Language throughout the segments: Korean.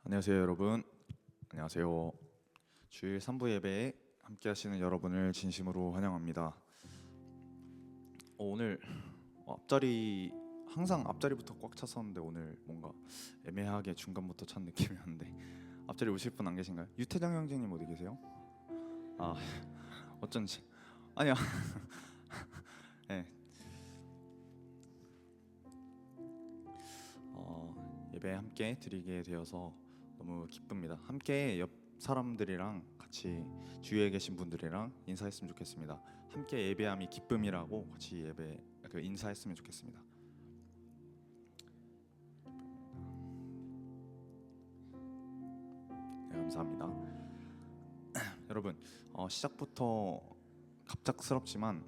안녕하세요 여러분. 안녕하세요. 주일 3부 예배에 함께 하시는 여러분을 진심으로 환영합니다. 오늘 앞자리 항상 앞자리부터 꽉 찼었는데 오늘 뭔가 애매하게 중간부터 찬 느낌이었는데 앞자리 오실 분 안 계신가요? 유태정 형제님 어디 계세요? 아 어쩐지 아니야. 네. 예배 함께 드리게 되어서 너무 기쁩니다. 함께 옆 사람들이랑 같이 주위에 계신 분들이랑 인사했으면 좋겠습니다. 함께 예배함이 기쁨이라고 같이 예배 인사했으면 좋겠습니다. 네, 감사합니다. 여러분 시작부터 갑작스럽지만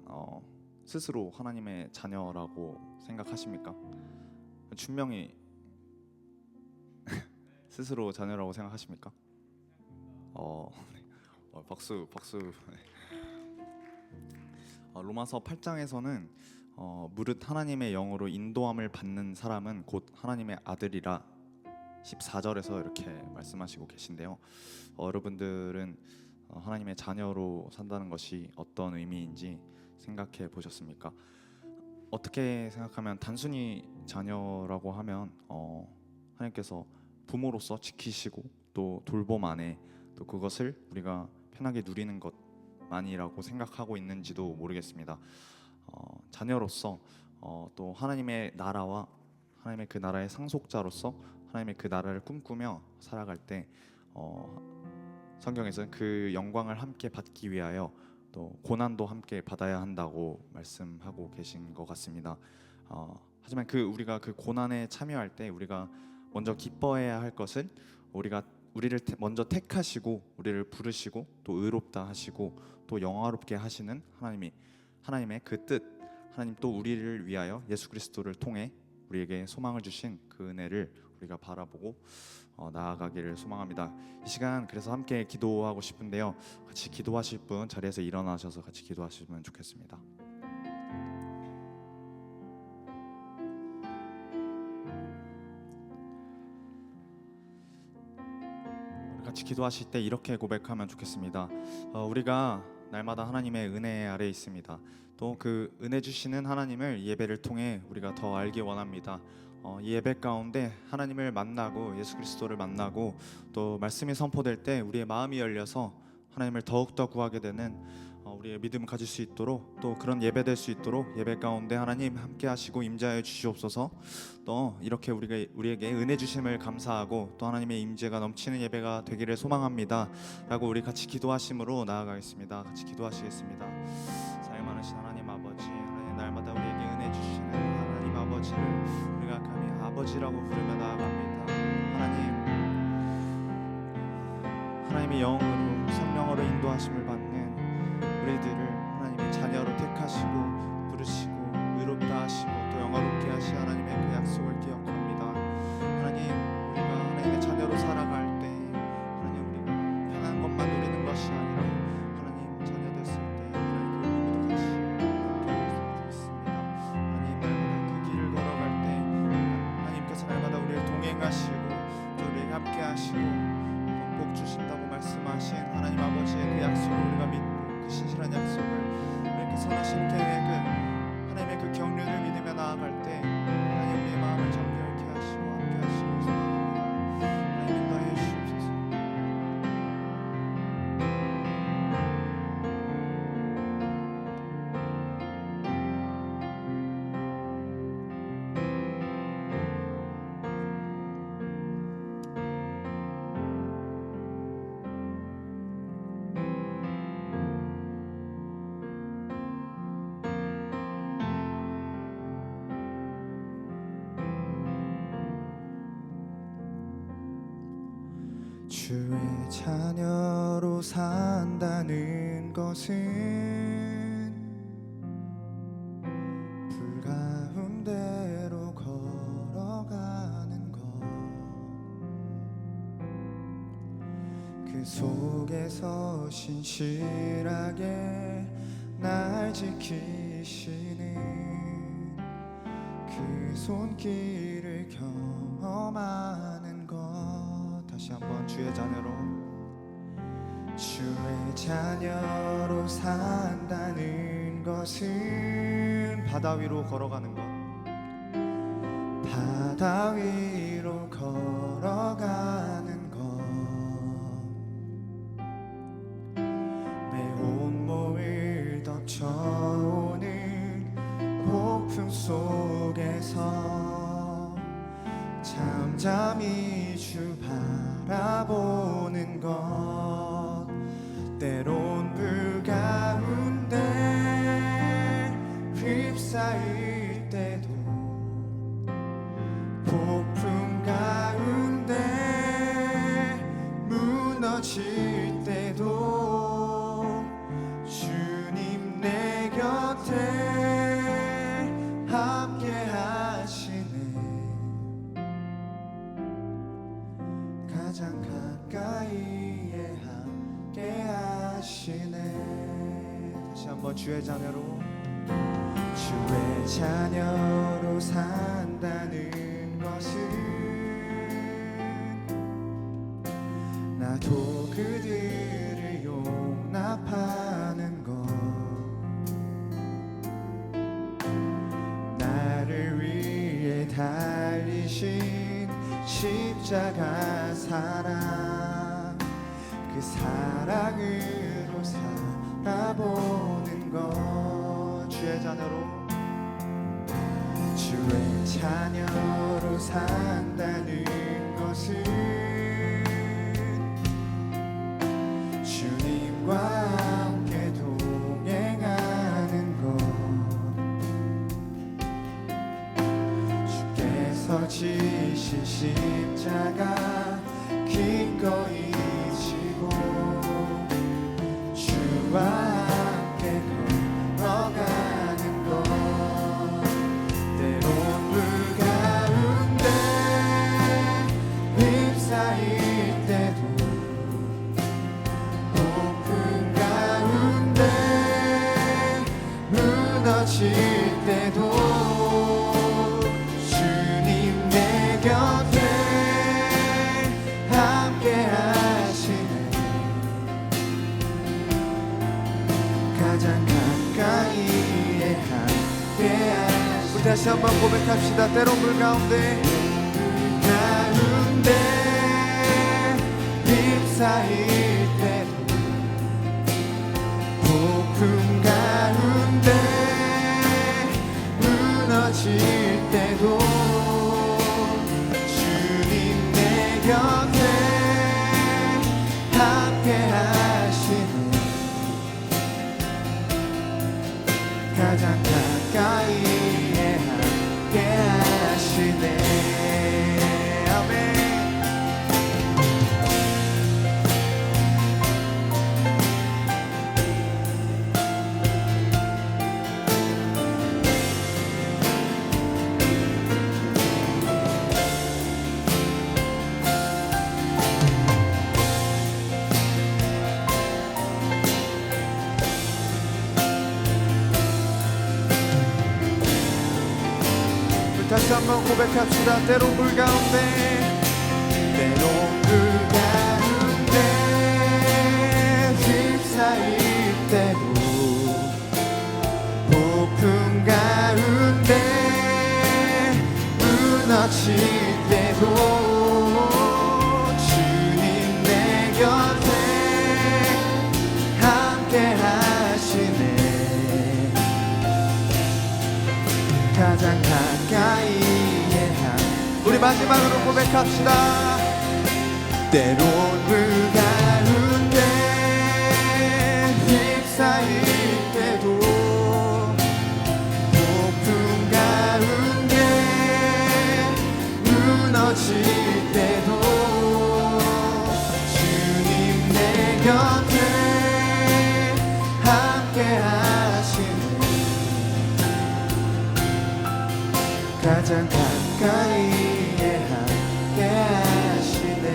스스로 하나님의 자녀라고 생각하십니까? 분명히 스스로 자녀라고 생각하십니까? 네. 박수. 로마서 8장에서는 무릇 하나님의 영으로 인도함을 받는 사람은 곧 하나님의 아들이라 14절에서 이렇게 말씀하시고 계신데요. 여러분들은 하나님의 자녀로 산다는 것이 어떤 의미인지 생각해 보셨습니까? 어떻게 생각하면 단순히 자녀라고 하면 하나님께서 부모로서 지키시고 또 돌봄 안에 또 그것을 우리가 편하게 누리는 것만이라고 생각하고 있는지도 모르겠습니다. 자녀로서 또 하나님의 나라와 하나님의 그 나라의 상속자로서 하나님의 그 나라를 꿈꾸며 살아갈 때 성경에서는 그 영광을 함께 받기 위하여 또 고난도 함께 받아야 한다고 말씀하고 계신 것 같습니다. 하지만 우리가 그 고난에 참여할 때 우리가 먼저 기뻐해야 할 것은 우리를 먼저 택하시고 우리를 부르시고 또 의롭다 하시고 또 영화롭게 하시는 하나님의 그 뜻, 하나님 또 우리를 위하여 예수 그리스도를 통해 우리에게 소망을 주신 그 은혜를 우리가 바라보고 나아가기를 소망합니다. 이 시간 그래서 함께 기도하고 싶은데요. 같이 기도하실 분 자리에서 일어나셔서 같이 기도하시면 좋겠습니다. 같이 기도하실 때 이렇게 고백하면 좋겠습니다. 우리가 날마다 하나님의 은혜 아래에 있습니다. 또 그 은혜 주시는 하나님을 예배를 통해 우리가 더 알기 원합니다. 이 예배 가운데 하나님을 만나고 예수 그리스도를 만나고 또 말씀이 선포될 때 우리의 마음이 열려서 하나님을 더욱더 구하게 되는 우리의 믿음을 가질 수 있도록 또 그런 예배 될 수 있도록 예배 가운데 하나님 함께 하시고 임재하여 주시옵소서. 또 이렇게 우리에게 은혜 주심을 감사하고 또 하나님의 임재가 넘치는 예배가 되기를 소망합니다 라고 우리 같이 기도하심으로 나아가겠습니다. 같이 기도하시겠습니다. 사랑 많으신 하나님 아버지, 하나님 날마다 우리에게 은혜 주시는 하나님 아버지를 우리가 감히 아버지라고 부르며 나아갑니다. 하나님의 영으로 성령으로 인도하심을 받는 우리들을 하나님의 자녀로 택하시고 부르시고 의롭다 하시고 또 영화롭게 하시 하나님의 그 약속을 기억합니다. 하나님, 우리가 하나님의 자녀로 살아갈 때 하나님 우리가 편한 것만 누리는 것이 아니라 하나님 자녀 됐을 때 하나님 그 의미도 같이 함께 있습니다. 하나님 날마다 그 길을 걸어갈 때 하나님께서 날마다 우리를 동행하시고 또 우리에게 함께 하시고 복 주신다고 말씀하신 하나님 아버지의 그 약속을 우리가 믿고 그 신실한 약속을 이렇게 선하신 계획을 하나님의 그 경륜을 믿으며 나아갈 때 하나님 우리의 마음을 정결케 하시고 함께 하시고 소망합니다. 하나님 인도하여 주시옵소서. 주의 자녀로 산다는 것은 불 가운데로 걸어가는 것, 그 속에서 신실하게 날 지키시는 그 손길을 경험하는 것. 다시 주의 자녀로 주의 자녀로 산다는 것은 바다 위로 걸어가는 것, 바다 위로 걸어가는 것, 내 온몸을 덮쳐오는 폭풍 속에서 잠잠히 주 바라보는 것, 때론 불 가운데 휩싸일 때도 폭풍 가운데 무너질 때도 주님 내 곁에 함께 하시네. 가장 가까이에 함께 하시네. 다시 한번 주의 자녀로 주의 자녀로 산다는 것은 나도 그들을 용납하는 것, 나를 위해 달리신 십자가 사랑, 그 사랑으로 살아보는 것, 주의 자녀로 주의 자녀로 산다는 것은 주님과 함께 동행하는 것, 주께서 지신 십자가 기꺼이 지고 주와 함께 걸어가는 것, 때론 불 가운데 휩싸일 때도 폭풍 가운데 무너질 때도 주님 내 곁에 함께 하시네. 가장 가까이에 함께 하시네. 우리 다시 한번 고백합시다. 때론 불 가운데 가운데 휩싸일 때도 폭풍 가운데 무너질 때도 주님 내 곁에 함께 하시네. 가장 가까이에 함께 하시네. 아멘. 다시 한번 고백합시다. 때론 불 가운데 때론 불 가운데 휩싸일 때도 폭풍 가운데 무너질 때도 주님 내 곁에 함께 하시네. 가장 가까이에 우리 마지막으로 고백합시다. 때론 불 가운데 휩싸일 때도 폭풍 가운데 무너질 때도 주님 내 곁에 함께 하시네. 가장 가까이에 함께 하시네.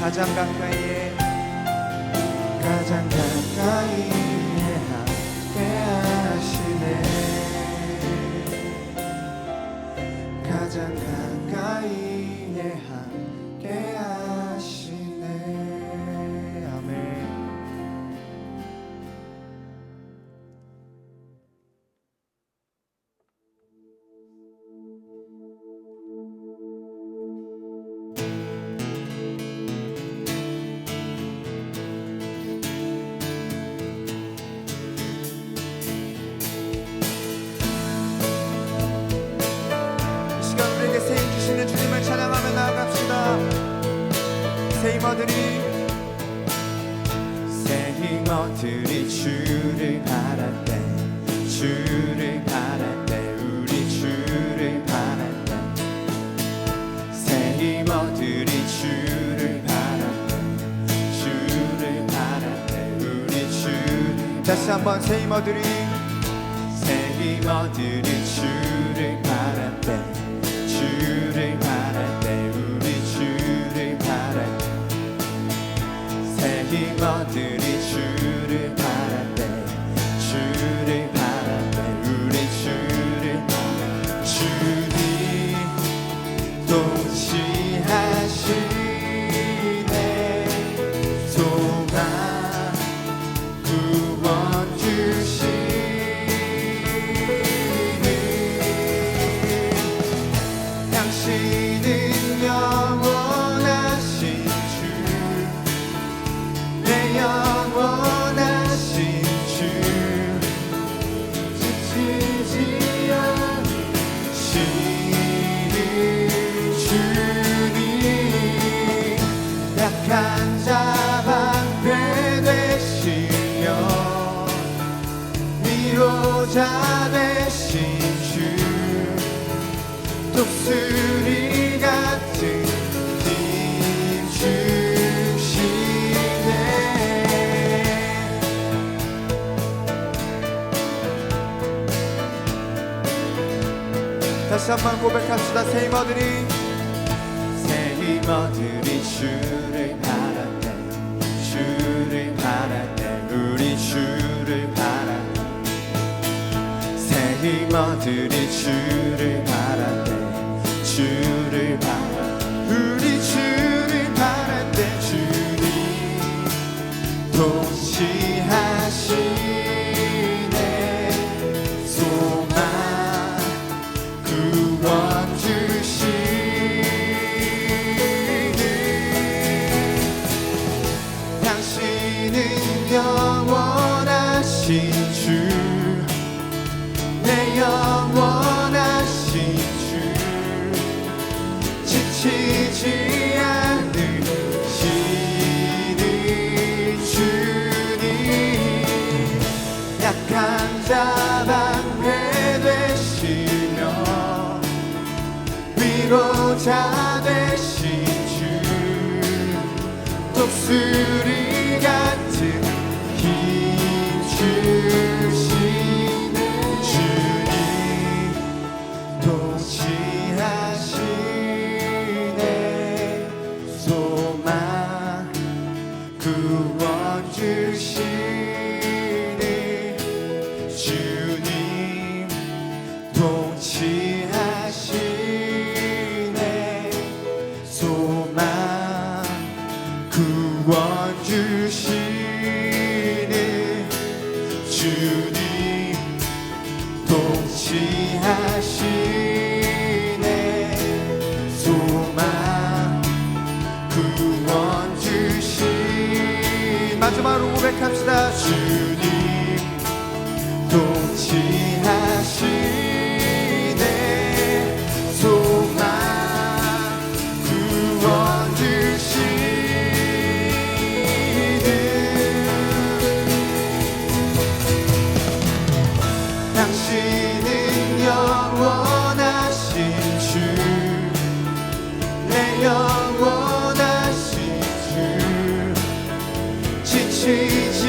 가장 가까이에 가장 가까이에 함께 하시네. 가장 가까이에 함께 하시네. 새 힘어들이 주를 바랄 때 주를 바랄 때 우리 주를 바랄 때 새 힘어들이 주를 바랄 때 주를 바랄 때 우리 주 다시 한번 새 힘어들이 주를 바랄 때 주를 바랄 때 우리 주를 바랄 때 새 힘어들이 주를 바랄 때 주를 바랄 때 우리 주를 주님 통치하시네 소망 구원 주시네 당신은 영원하신 주 내 영원하신 주 지치지 않으시는 주님 약한 자 방패 되시며 위로자 되신 주 독수리 같은 힘 주시네 다시 한번 고백합시다 새 힘어들이 주를 바랄 때 주를 바랄 때 우리 주를 바랄 때 새 힘어들이 주를 바랄 때 주를 바랄 우리 주를 바랄 때 주님 통치하시네 소망 구원 주시네 당신은 영원하신 주 내 영원하신 주 지치지 않으시는 주님 약한 자 방패 되시며 위로자 되신 주 독수리 같은 힘 주시네 주님 통치하시네 소망 구원 주시네 주님 통치하시네 소망 구원 주시네 주님 통치하시네 소망 구원 주시네 마지막으로 고백합시다 주님 통치하시네 소망 구원 주시네 당신은 영원하신 주 내 영원하신 주 지치지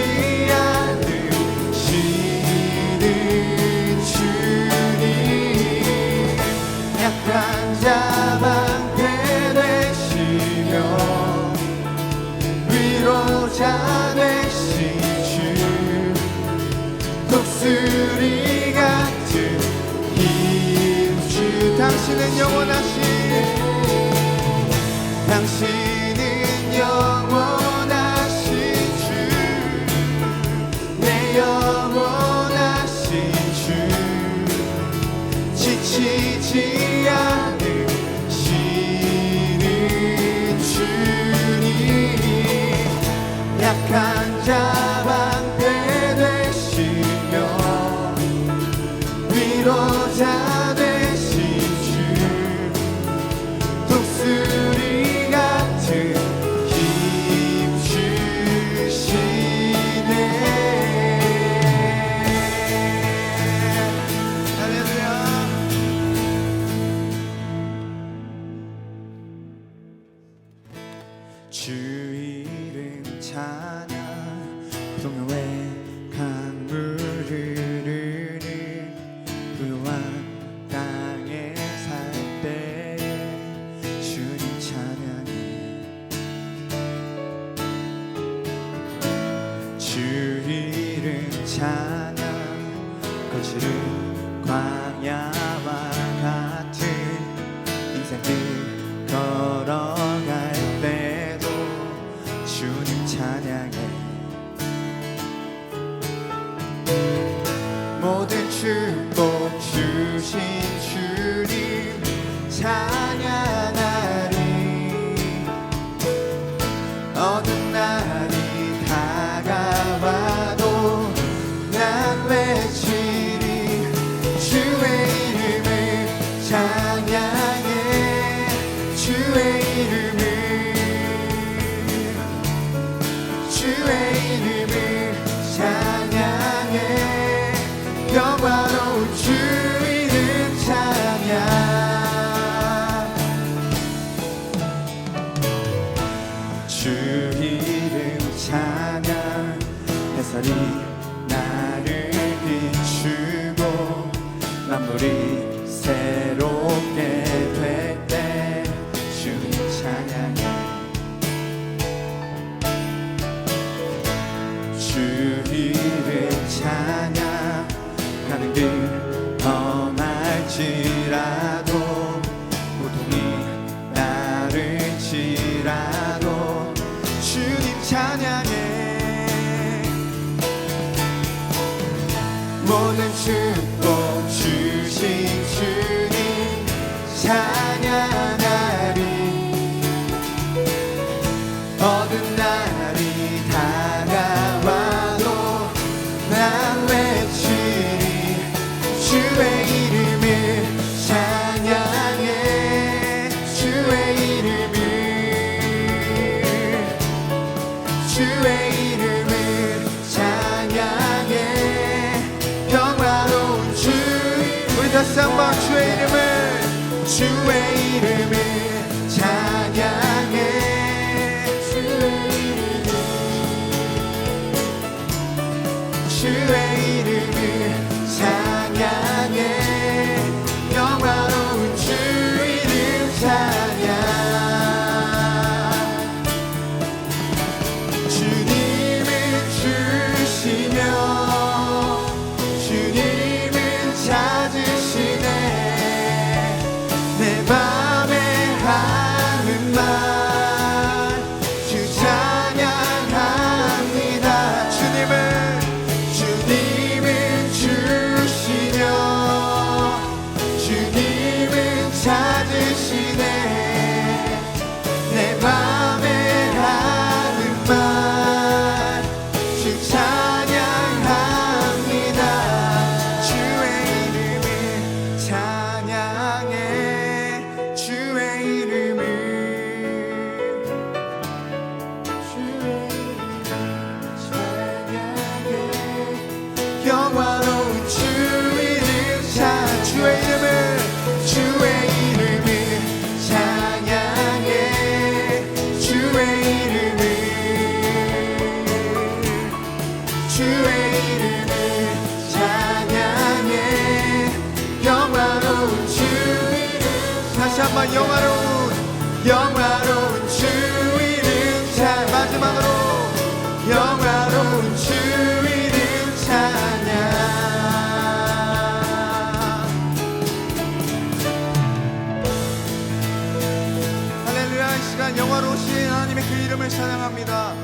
않으시는 주님 약한 자 방패 되시며 위로자 되신 주 독수리 같은 힘 주 당신은 영원하신 주 내 영원하신 주 지치지 않으시는 주님 약한 자 방패 되시며 위로자 되신 주 독수리 같은 힘 주 이름 찬양 동요의 강물을 흐르는 부요한 땅에 살 때에 주님 찬양해 주 이름 찬양 거칠은 광야와 같은 인생길 걸어갈 때도 주님 찬양해 모든 축복 주신 주님 찬양하리 어두운 날이 다가와도 난 외치리 주의 이름을 찬양해 주의 이름을 찬양해 영화로운 주 이름 찬양 주 이름 찬양 햇살이 나를 비추고 만물이 새롭게 될 때 주님 찬양해 주 이름 찬양 가는 길 험할지라도 고통이 나를 치라도 주님 찬양해 모든 축복 주신 주님 찬양하리 어두운 날이 다가와도 난 외치리 주의 이름을 찬양해 주의 이름을 찬양해 영화로운 주 우리 다시 한번 주의 이름을 찬양해 주의 이름을 찬양해 영화로운 주 이름 찬양 주님은 주시며 주님은 찾으시네 내 맘에 하는 말 주 찬양합니다 주님은 주시며 주님은 찾으시네 내 맘에 하는 말 주 찬양합니다 주의 이름을 찬양해 주의 이름을 찬양해 영화로운 주 이름 주의 이름을 찬양해 주의 이름을 찬양해 영화로운 주 이름 다시 한번 영화로운 주 이름 마지막으로 영화로운 주 이름 찬양 할렐루야 이 시간 영화로우신 하나님의 그 이름을 찬양합니다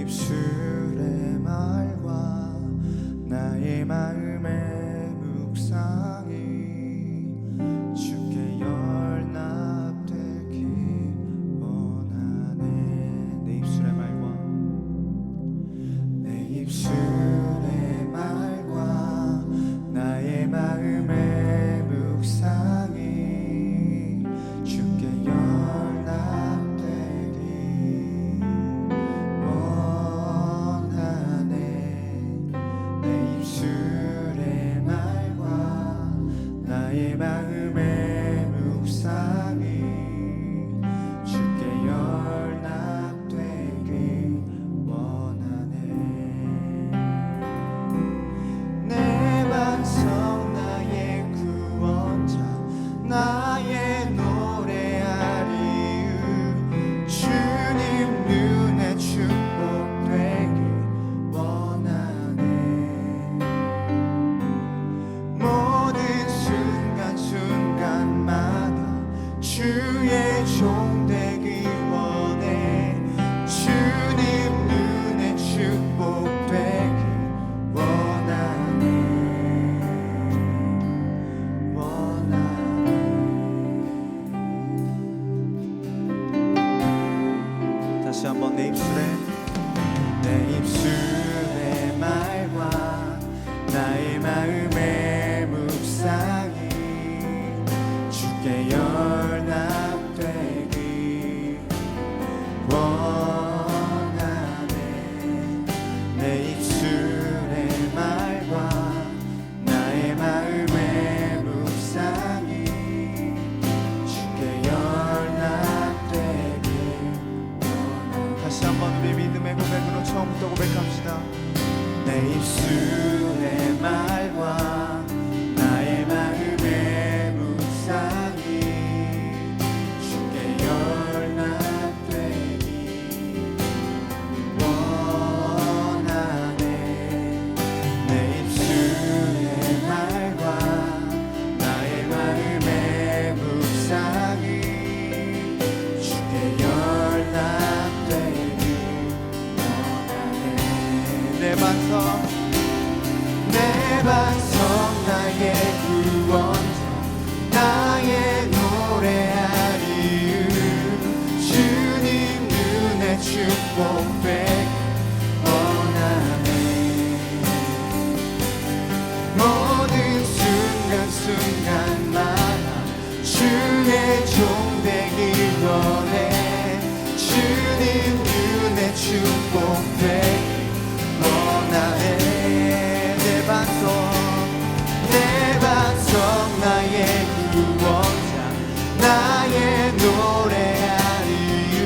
입술의 말과 나의 마음의 묵상이 주께 연합되기 원하네. 내 입술의 말과 내 입술의 말과 나의 마음의 묵상이 주께 연합되기 원하네. 내 입술의 말과 나의 마음의 묵상이 주께 연합되기 원하네. 내 반석 나의 구원자 나의 노래하리유 주님 눈에 축복되기 원하네. 모든 순간순간마다 주의 종 되기 원해. 주님 눈에 축복되기 원하네. 다시 한번 내 입술의 말과 나의 마음의 묵상이 주께 연합되기 원하네. 내 입술의 말과 나의 마음의 묵상이 주께 연합되기 원하네. 다시 한번 우리 믿음의 고백으로 처음부터 고백합시다. 내 입술의 말과 나의 마음의 묵상이 주께 연합되기 원하네. 내 입술의 말과 나의 마음의 묵상이 주께 연합되기 원하네. 내 반석 나의 구원자 나의 노래하리유 주님 눈에 축복되기 원하네. 모든 순간순간마다 주의 종 되기 원해. 주님 눈에 축복되기 원하네. 내 반석 나의 구원자 나의 노래하리유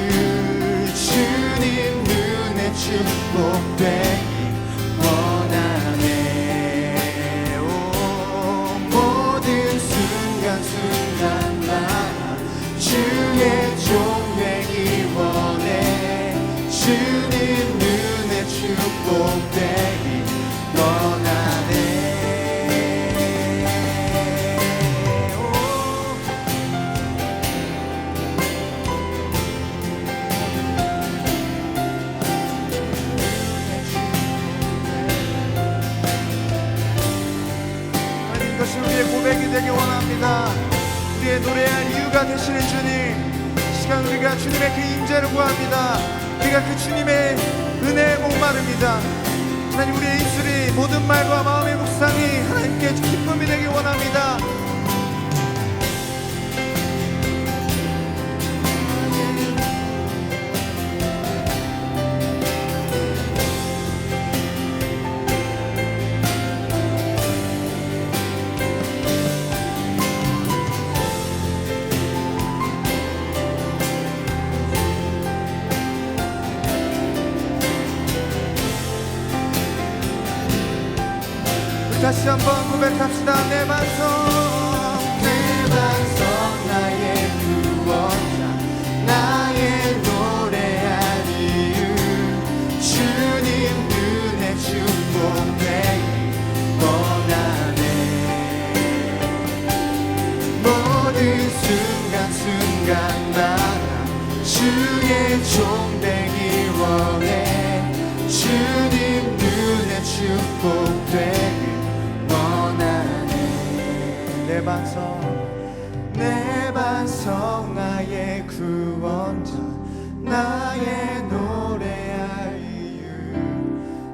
주님 눈에 축복되기 원하네. 오, 모든 순간순간마다 주의 종 되기 원해. 주님 눈에 축복되기 원하네. 이것이 우리의 고백이 되기 원합니다. 우리의 노래할 이유가 되시는 주님, 시간 우리가 주님의 그 임재를 구합니다. 우리가 그 주님의 은혜에 목마릅니다. 하나님, 우리의 입술이 모든 말과 마음의 묵상이 하나님께 기쁨이 되기 원합니다. 다시 한번 고백합시다. 내 반석 나의 구원자 나의 노래하리유 주님 눈에 축복되기 원하네. 모든 순간순간마다 주의 종 되기 원해. 주님 눈에 축복되길 원하네. 내 반성 나의 구원자 나의 노래할 이유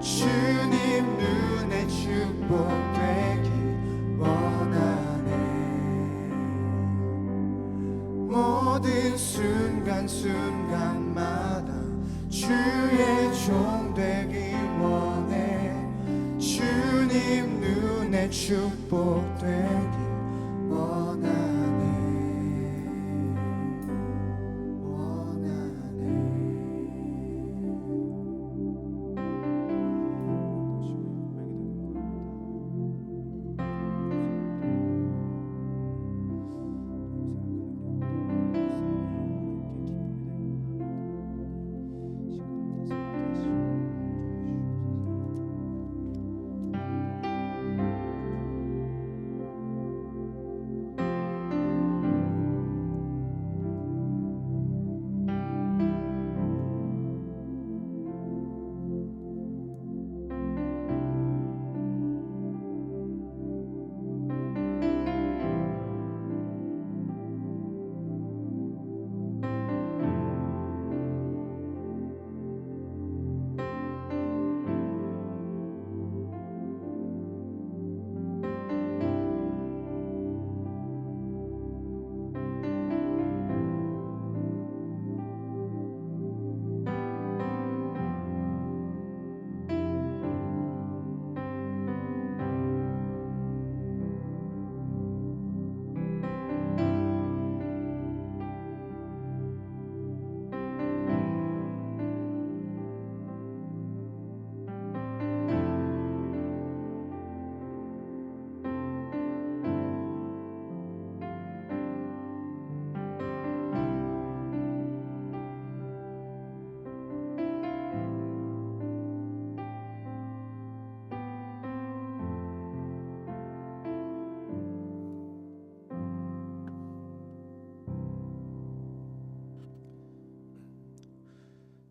주님 눈에 축복되길 원하네. 모든 순간순간마다 주의 종 되길 원해. 주님 눈에 축복되길 원하네.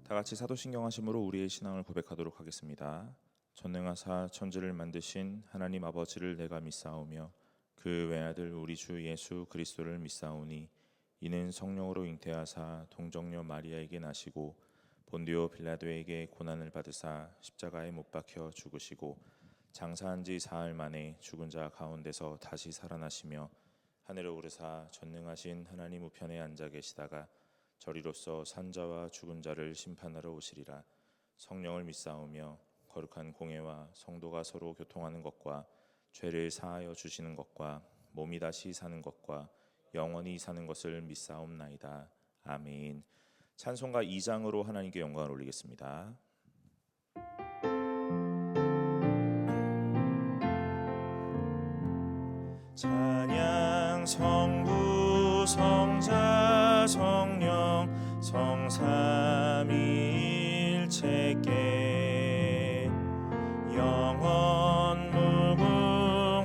다 같이 사도신경 하심으로 우리의 신앙을 고백하도록 하겠습니다. 전능하사 천지를 만드신 하나님 아버지를 내가 믿사오며 그 외아들 우리 주 예수 그리스도를 믿사오니 이는 성령으로 잉태하사 동정녀 마리아에게 나시고 본디오 빌라도에게 고난을 받으사 십자가에 못 박혀 죽으시고 장사한 지 사흘 만에 죽은 자 가운데서 다시 살아나시며 하늘에 오르사 전능하신 하나님 우편에 앉아 계시다가 저리로서 산자와 죽은 자를 심판하러 오시리라. 성령을 믿사오며 거룩한 공회와 성도가 서로 교통하는 것과 죄를 사하여 주시는 것과 몸이 다시 사는 것과 영원히 사는 것을 믿사옵나이다. 아멘. 찬송가 2장으로 하나님께 영광을 올리겠습니다. 찬양 성부 성자 성령 성삼위일체께 영원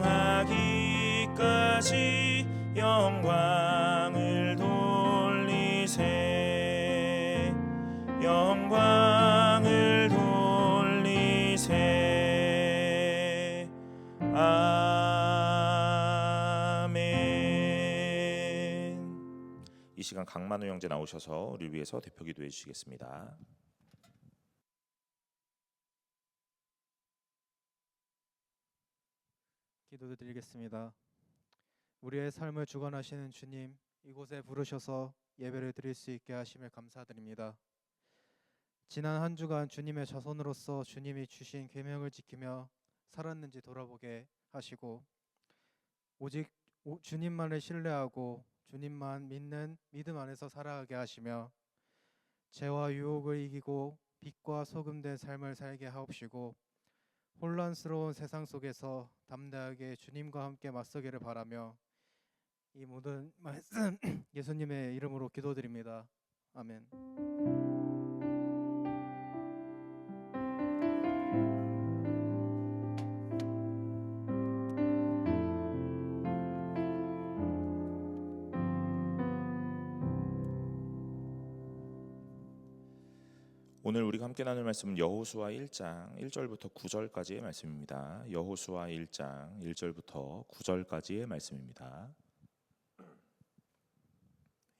무궁하기까지 영광을 돌리세 영광을 돌리세 이 시간 강만우 형제 나오셔서 우리 위해서 대표 기도해 주시겠습니다. 기도드리겠습니다. 우리의 삶을 주관하시는 주님, 이곳에 부르셔서 예배를 드릴 수 있게 하심을 감사드립니다. 지난 한 주간 주님의 자손으로서 주님이 주신 계명을 지키며 살았는지 돌아보게 하시고 오직 주님만을 신뢰하고 주님만 믿는 믿음 안에서 살아가게 하시며 죄와 유혹을 이기고 빛과 소금 된 삶을 살게 하옵시고 혼란스러운 세상 속에서 담대하게 주님과 함께 맞서기를 바라며 이 모든 말씀 예수님의 이름으로 기도드립니다. 아멘. 오늘 우리가 함께 나눌 말씀은 여호수아 1장 1절부터 9절까지의 말씀입니다. 여호수아 1장 1절부터 9절까지의 말씀입니다.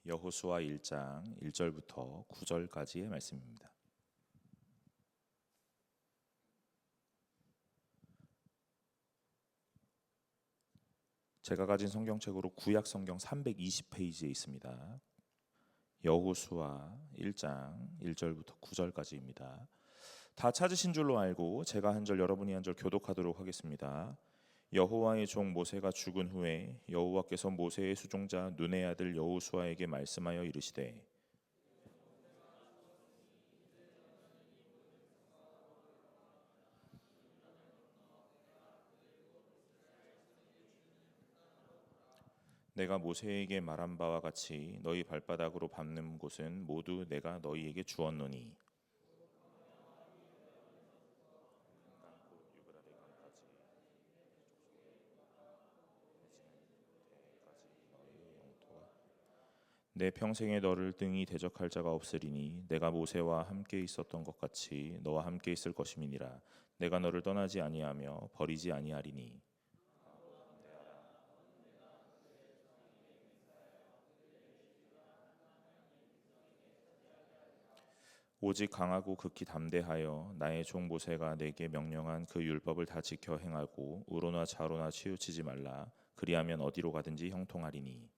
여호수아 1장 1절부터 9절까지의 말씀입니다. 제가 가진 성경책으로 구약 성경 320페이지에 있습니다. 여호수아 1장 1절부터 9절까지입니다. 다 찾으신 줄로 알고 제가 한 절 여러분이 한 절 교독하도록 하겠습니다. 여호와의 종 모세가 죽은 후에 여호와께서 모세의 수종자 눈의 아들 여호수아에게 말씀하여 이르시되 내가 모세에게 말한 바와 같이 너희 발바닥으로 밟는 곳은 모두 내가 너희에게 주었노니 내 평생에 너를 등이 대적할 자가 없으리니 내가 모세와 함께 있었던 것 같이 너와 함께 있을 것임이니라. 내가 너를 떠나지 아니하며 버리지 아니하리니 오직 강하고 극히 담대하여 나의 종 모세가 내게 명령한 그 율법을 다 지켜 행하고 우로나 좌로나 치우치지 말라. 그리하면 어디로 가든지 형통하리니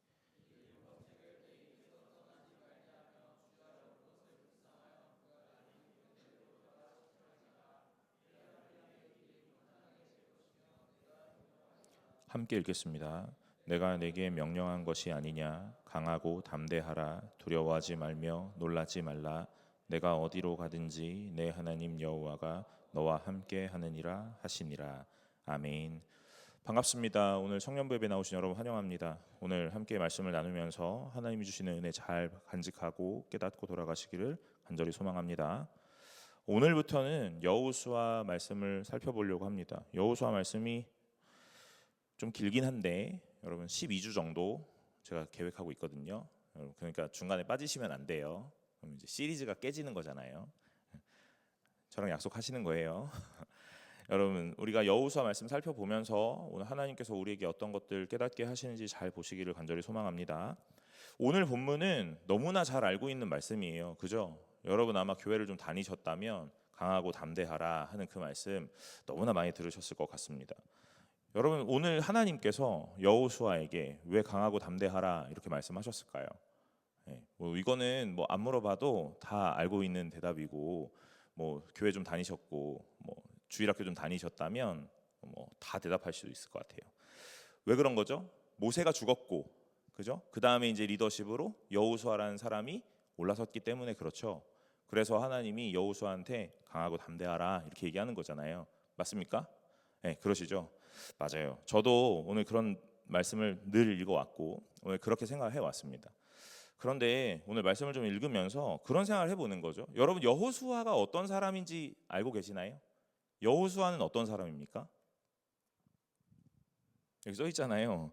함께 읽겠습니다. 내가 내게 명령한 것이 아니냐. 강하고 담대하라. 두려워하지 말며 놀라지 말라. 내가 어디로 가든지 내 하나님 여호와가 너와 함께 하느니라 하시니라. 아멘. 반갑습니다. 오늘 청년부 예배 나오신 여러분 환영합니다. 오늘 함께 말씀을 나누면서 하나님이 주시는 은혜 잘 간직하고 깨닫고 돌아가시기를 간절히 소망합니다. 오늘부터는 여호수아 말씀을 살펴보려고 합니다. 여호수아 말씀이 좀 길긴 한데 여러분 12주 정도 제가 계획하고 있거든요. 그러니까 중간에 빠지시면 안 돼요. 그럼 이제 시리즈가 깨지는 거잖아요. 저랑 약속하시는 거예요. 여러분 우리가 여호수아 말씀 살펴보면서 오늘 하나님께서 우리에게 어떤 것들 깨닫게 하시는지 잘 보시기를 간절히 소망합니다. 오늘 본문은 너무나 잘 알고 있는 말씀이에요. 그죠? 여러분 아마 교회를 좀 다니셨다면 강하고 담대하라 하는 그 말씀 너무나 많이 들으셨을 것 같습니다. 여러분 오늘 하나님께서 여호수아에게 왜 강하고 담대하라 이렇게 말씀하셨을까요? 뭐 이거는 뭐 안 물어봐도 다 알고 있는 대답이고 뭐 교회 좀 다니셨고 뭐 주일학교 좀 다니셨다면 뭐 다 대답할 수 있을 것 같아요. 왜 그런 거죠? 모세가 죽었고 그죠? 그 다음에 이제 리더십으로 여호수아라는 사람이 올라섰기 때문에 그렇죠. 그래서 하나님이 여호수아한테 강하고 담대하라 이렇게 얘기하는 거잖아요. 맞습니까? 네, 그러시죠. 맞아요. 저도 오늘 그런 말씀을 늘 읽어왔고 오늘 그렇게 생각을 해왔습니다. 그런데 오늘 말씀을 좀 읽으면서 그런 생각을 해보는 거죠. 여러분 여호수아가 어떤 사람인지 알고 계시나요? 여호수아는 어떤 사람입니까? 여기 써 있잖아요.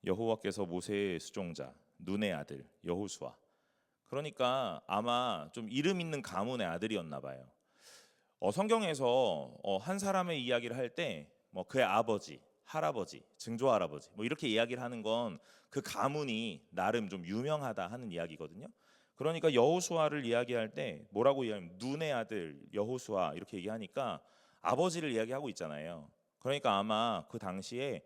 여호와께서 모세의 수종자 눈의 아들 여호수아. 그러니까 아마 좀 이름 있는 가문의 아들이었나 봐요. 성경에서 한 사람의 이야기를 할 때 뭐 그의 아버지, 할아버지, 증조할아버지 뭐 이렇게 이야기를 하는 건 그 가문이 나름 좀 유명하다 하는 이야기거든요. 그러니까 여호수아를 이야기할 때 뭐라고 이야기하면 눈의 아들 여호수아 이렇게 얘기하니까 아버지를 이야기하고 있잖아요. 그러니까 아마 그 당시에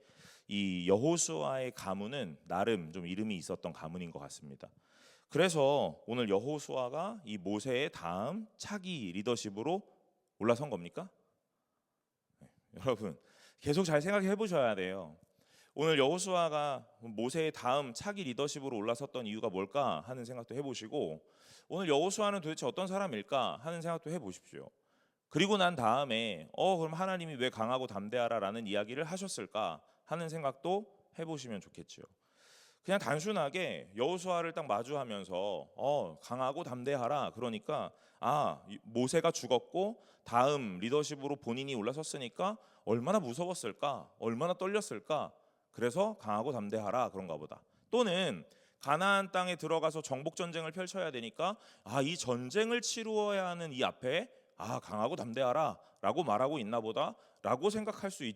이 여호수아의 가문은 나름 좀 이름이 있었던 가문인 것 같습니다. 그래서 오늘 여호수아가 이 모세의 다음 차기 리더십으로 올라선 겁니까? 여러분 계속 잘 생각해 보셔야 돼요. 오늘 여호수아가 모세의 다음 차기 리더십으로 올라섰던 이유가 뭘까 하는 생각도 해보시고 오늘 여호수아는 도대체 어떤 사람일까 하는 생각도 해보십시오. 그리고 난 다음에 그럼 하나님이 왜 강하고 담대하라라는 이야기를 하셨을까 하는 생각도 해보시면 좋겠죠. 그냥 단순하게 여호수아를 딱 마주하면서 강하고 담대하라 그러니까 모세가 죽었고 다음 리더십으로 본인이 올라섰으니까 얼마나 무서웠을까 얼마나 떨렸을까 그래서 강하고 담대하라 그런가 보다. 또는 가나안 땅에 들어가서 정복 전쟁을 펼쳐야 되니까 이 전쟁을 치루어야 하는 이 앞에 강하고 담대하라 라고 말하고 있나 보다 라고 생각할 수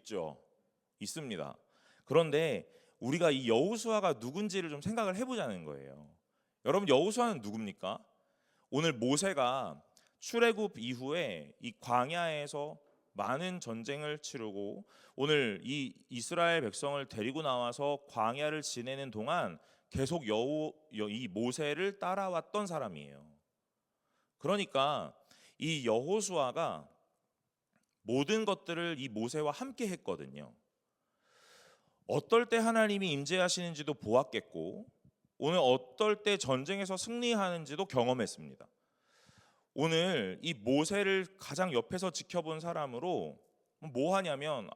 있습니다. 그런데 우리가 이 여호수아가 누군지를 좀 생각을 해보자는 거예요. 여러분, 여호수아는 누굽니까? 오늘 모세가 출애굽 이후에 이 광야에서 많은 전쟁을 치르고 오늘 이 이스라엘 백성을 데리고 나와서 광야를 지내는 동안 계속 이 모세를 따라왔던 사람이에요. 그러니까 이 여호수아가 모든 것들을 이 모세와 함께 했거든요. 어떨 때 하나님이 임재하시는지도 보았겠고 오늘 어떨 때 전쟁에서 승리하는지도 경험했습니다. 오늘 이 모세를 가장 옆에서 지켜본 사람으로 뭐 하냐면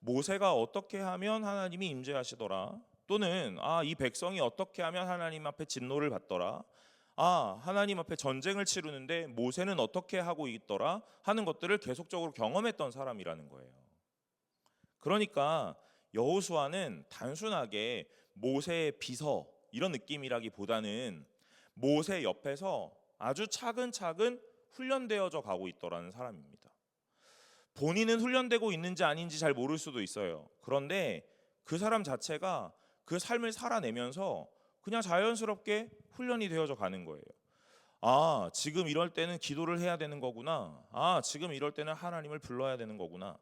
모세가 어떻게 하면 하나님이 임재하시더라, 또는 이 백성이 어떻게 하면 하나님 앞에 진노를 받더라, 하나님 앞에 전쟁을 치르는데 모세는 어떻게 하고 있더라 하는 것들을 계속적으로 경험했던 사람이라는 거예요. 그러니까 여호수아는 단순하게 모세의 비서 이런 느낌이라기보다는 모세 옆에서 아주 차근차근 훈련되어져 가고 있더라는 사람입니다. 본인은 훈련되고 있는지 아닌지 잘 모를 수도 있어요. 그런데 그 사람 자체가 그 삶을 살아내면서 그냥 자연스럽게 훈련이 되어져 가는 거예요. 지금 이럴 때는 기도를 해야 되는 거구나. 지금 이럴 때는 하나님을 불러야 되는 거구나.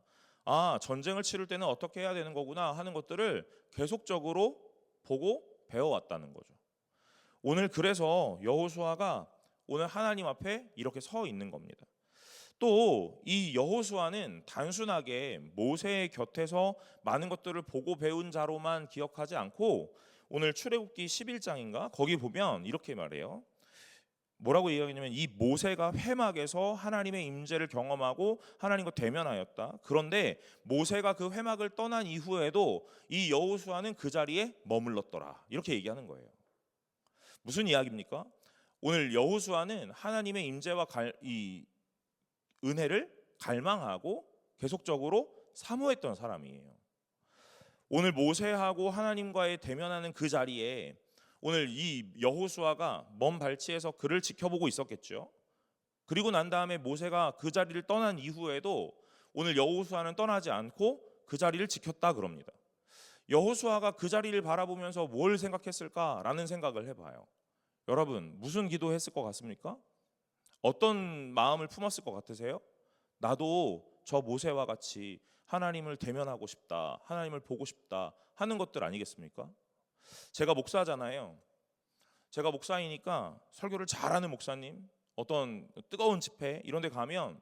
전쟁을 치를 때는 어떻게 해야 되는 거구나 하는 것들을 계속적으로 보고 배워왔다는 거죠. 오늘 그래서 여호수아가 오늘 하나님 앞에 이렇게 서 있는 겁니다. 또 이 여호수아는 단순하게 모세의 곁에서 많은 것들을 보고 배운 자로만 기억하지 않고 오늘 출애굽기 11장인가 거기 보면 이렇게 말해요. 뭐라고 이야기하냐면 이 모세가 회막에서 하나님의 임재를 경험하고 하나님과 대면하였다. 그런데 모세가 그 회막을 떠난 이후에도 이 여호수아는 그 자리에 머물렀더라. 이렇게 얘기하는 거예요. 무슨 이야기입니까? 오늘 여호수아는 하나님의 임재와 이 은혜를 갈망하고 계속적으로 사모했던 사람이에요. 오늘 모세하고 하나님과의 대면하는 그 자리에 오늘 이 여호수아가 먼 발치에서 그를 지켜보고 있었겠죠. 그리고 난 다음에 모세가 그 자리를 떠난 이후에도 오늘 여호수아는 떠나지 않고 그 자리를 지켰다 그럽니다. 여호수아가 그 자리를 바라보면서 뭘 생각했을까라는 생각을 해봐요. 여러분, 무슨 기도했을 것 같습니까? 어떤 마음을 품었을 것 같으세요? 나도 저 모세와 같이 하나님을 대면하고 싶다, 하나님을 보고 싶다 하는 것들 아니겠습니까? 제가 목사잖아요. 제가 목사이니까 설교를 잘하는 목사님, 어떤 뜨거운 집회 이런 데 가면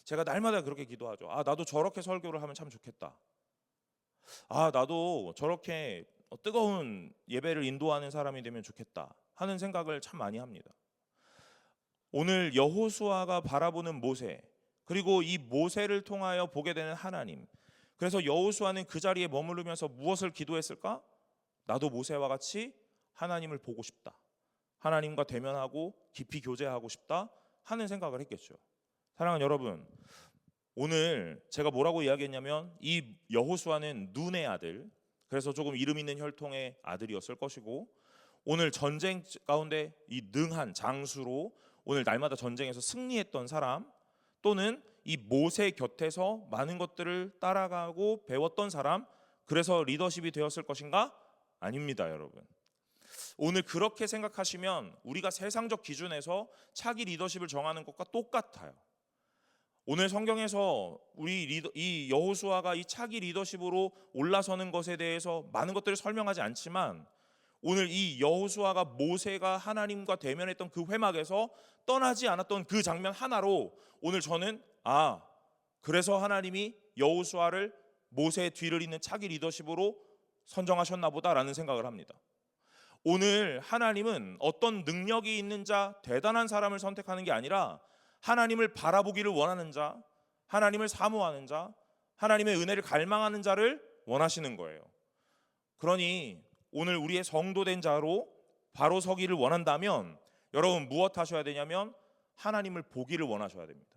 제가 날마다 그렇게 기도하죠. 나도 저렇게 설교를 하면 참 좋겠다. 나도 저렇게 뜨거운 예배를 인도하는 사람이 되면 좋겠다 하는 생각을 참 많이 합니다. 오늘 여호수아가 바라보는 모세, 그리고 이 모세를 통하여 보게 되는 하나님, 그래서 여호수아는 그 자리에 머무르면서 무엇을 기도했을까? 나도 모세와 같이 하나님을 보고 싶다, 하나님과 대면하고 깊이 교제하고 싶다 하는 생각을 했겠죠. 사랑하는 여러분, 오늘 제가 뭐라고 이야기했냐면 이 여호수아는 눈의 아들, 그래서 조금 이름 있는 혈통의 아들이었을 것이고 오늘 전쟁 가운데 이 능한 장수로 오늘 날마다 전쟁에서 승리했던 사람, 또는 이 모세 곁에서 많은 것들을 따라가고 배웠던 사람, 그래서 리더십이 되었을 것인가? 아닙니다, 여러분. 오늘 그렇게 생각하시면 우리가 세상적 기준에서 차기 리더십을 정하는 것과 똑같아요. 오늘 성경에서 이 여호수아가 이 차기 리더십으로 올라서는 것에 대해서 많은 것들을 설명하지 않지만 오늘 이 여호수아가 모세가 하나님과 대면했던 그 회막에서 떠나지 않았던 그 장면 하나로 오늘 저는 그래서 하나님이 여호수아를 모세의 뒤를 잇는 차기 리더십으로 선정하셨나 보다라는 생각을 합니다. 오늘 하나님은 어떤 능력이 있는 자, 대단한 사람을 선택하는 게 아니라 하나님을 바라보기를 원하는 자, 하나님을 사모하는 자, 하나님의 은혜를 갈망하는 자를 원하시는 거예요. 그러니 오늘 우리의 성도된 자로 바로 서기를 원한다면 여러분 무엇 하셔야 되냐면 하나님을 보기를 원하셔야 됩니다.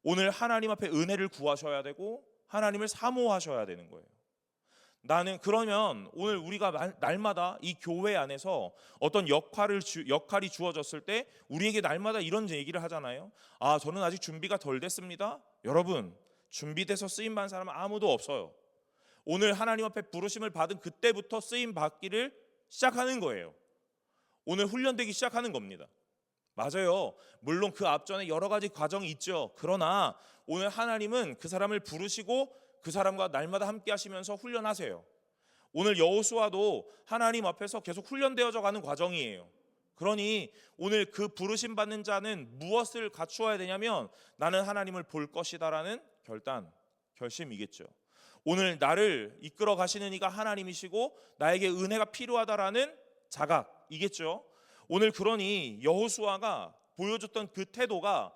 오늘 하나님 앞에 은혜를 구하셔야 되고 하나님을 사모하셔야 되는 거예요. 나는 그러면 오늘 우리가 날마다 이 교회 안에서 어떤 역할이 주어졌을 때 우리에게 날마다 이런 얘기를 하잖아요. 아, 저는 아직 준비가 덜 됐습니다. 여러분, 준비돼서 쓰임 받은 사람은 아무도 없어요. 오늘 하나님 앞에 부르심을 받은 그때부터 쓰임 받기를 시작하는 거예요. 오늘 훈련되기 시작하는 겁니다. 맞아요. 물론 그 앞전에 여러 가지 과정이 있죠. 그러나 오늘 하나님은 그 사람을 부르시고 그 사람과 날마다 함께 하시면서 훈련하세요. 오늘 여호수아도 하나님 앞에서 계속 훈련되어져 가는 과정이에요. 그러니 오늘 그 부르심 받는 자는 무엇을 갖추어야 되냐면 나는 하나님을 볼 것이다라는 결심이겠죠. 오늘 나를 이끌어 가시는 이가 하나님이시고 나에게 은혜가 필요하다라는 자각이겠죠. 오늘 그러니 여호수아가 보여줬던 그 태도가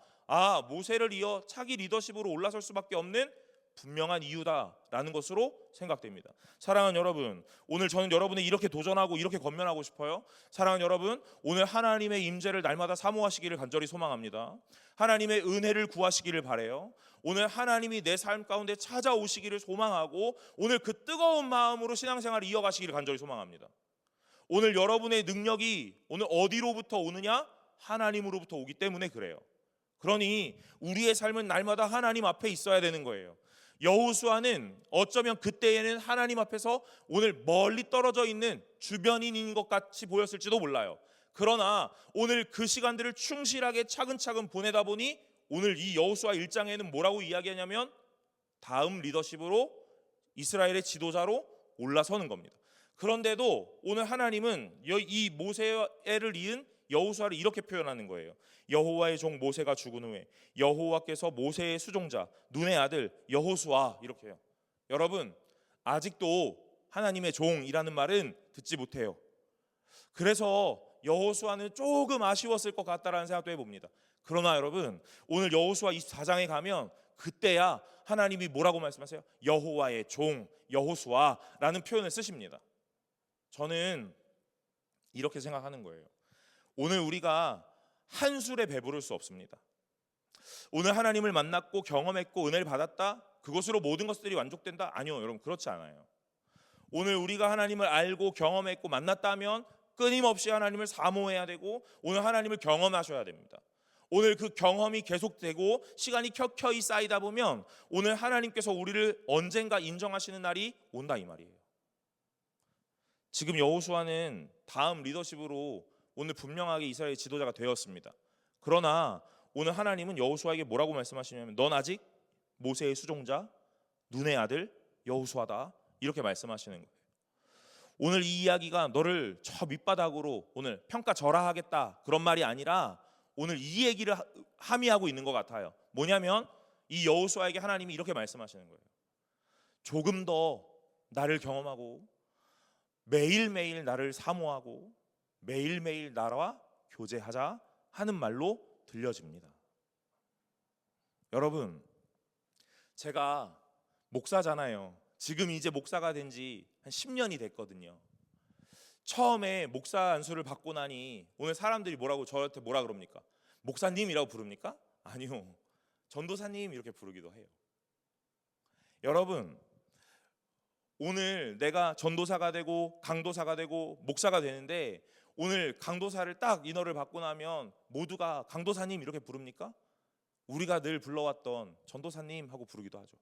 모세를 이어 차기 리더십으로 올라설 수밖에 없는 분명한 이유다라는 것으로 생각됩니다. 사랑하는 여러분, 오늘 저는 여러분이 이렇게 도전하고 이렇게 권면하고 싶어요. 사랑하는 여러분, 오늘 하나님의 임재를 날마다 사모하시기를 간절히 소망합니다. 하나님의 은혜를 구하시기를 바라요. 오늘 하나님이 내 삶 가운데 찾아오시기를 소망하고 오늘 그 뜨거운 마음으로 신앙생활을 이어가시기를 간절히 소망합니다. 오늘 여러분의 능력이 오늘 어디로부터 오느냐? 하나님으로부터 오기 때문에 그래요. 그러니 우리의 삶은 날마다 하나님 앞에 있어야 되는 거예요. 여호수아는 어쩌면 그때에는 하나님 앞에서 오늘 멀리 떨어져 있는 주변인인 것 같이 보였을지도 몰라요. 그러나 오늘 그 시간들을 충실하게 차근차근 보내다 보니 오늘 이 여호수아 1장에는 뭐라고 이야기하냐면 다음 리더십으로 이스라엘의 지도자로 올라서는 겁니다. 그런데도 오늘 하나님은 이 모세를 이은 여호수아를 이렇게 표현하는 거예요. 여호와의 종 모세가 죽은 후에 여호와께서 모세의 수종자 눈의 아들 여호수아, 이렇게 해요. 여러분, 아직도 하나님의 종이라는 말은 듣지 못해요. 그래서 여호수아는 조금 아쉬웠을 것 같다라는 생각도 해봅니다. 그러나 여러분, 오늘 여호수아 24장에 가면 그때야 하나님이 뭐라고 말씀하세요? 여호와의 종 여호수아라는 표현을 쓰십니다. 저는 이렇게 생각하는 거예요. 오늘 우리가 한술에 배부를 수 없습니다. 오늘 하나님을 만났고 경험했고 은혜를 받았다, 그것으로 모든 것들이 만족된다? 아니요, 여러분, 그렇지 않아요. 오늘 우리가 하나님을 알고 경험했고 만났다면 끊임없이 하나님을 사모해야 되고 오늘 하나님을 경험하셔야 됩니다. 오늘 그 경험이 계속되고 시간이 켜켜이 쌓이다 보면 오늘 하나님께서 우리를 언젠가 인정하시는 날이 온다, 이 말이에요. 지금 여호수아는 다음 리더십으로 오늘 분명하게 이스라엘 지도자가 되었습니다. 그러나 오늘 하나님은 여호수아에게 뭐라고 말씀하시냐면 넌 아직 모세의 수종자 눈의 아들 여호수아다, 이렇게 말씀하시는 거예요. 오늘 이 이야기가 너를 저 밑바닥으로 오늘 평가절하하겠다 그런 말이 아니라 오늘 이 얘기를 함의하고 있는 것 같아요. 뭐냐면 이 여호수아에게 하나님이 이렇게 말씀하시는 거예요. 조금 더 나를 경험하고 매일매일 나를 사모하고 매일매일 나와 교제하자 하는 말로 들려집니다. 여러분, 제가 목사잖아요. 지금 이제 목사가 된 지 한 10년이 됐거든요. 처음에 목사 안수를 받고 나니 오늘 사람들이 저한테 뭐라 그럽니까? 목사님이라고 부릅니까? 아니요, 전도사님 이렇게 부르기도 해요. 여러분, 오늘 내가 전도사가 되고 강도사가 되고 목사가 되는데 오늘 강도사를 딱 인허를 받고 나면 모두가 강도사님 이렇게 부릅니까? 우리가 늘 불러왔던 전도사님 하고 부르기도 하죠.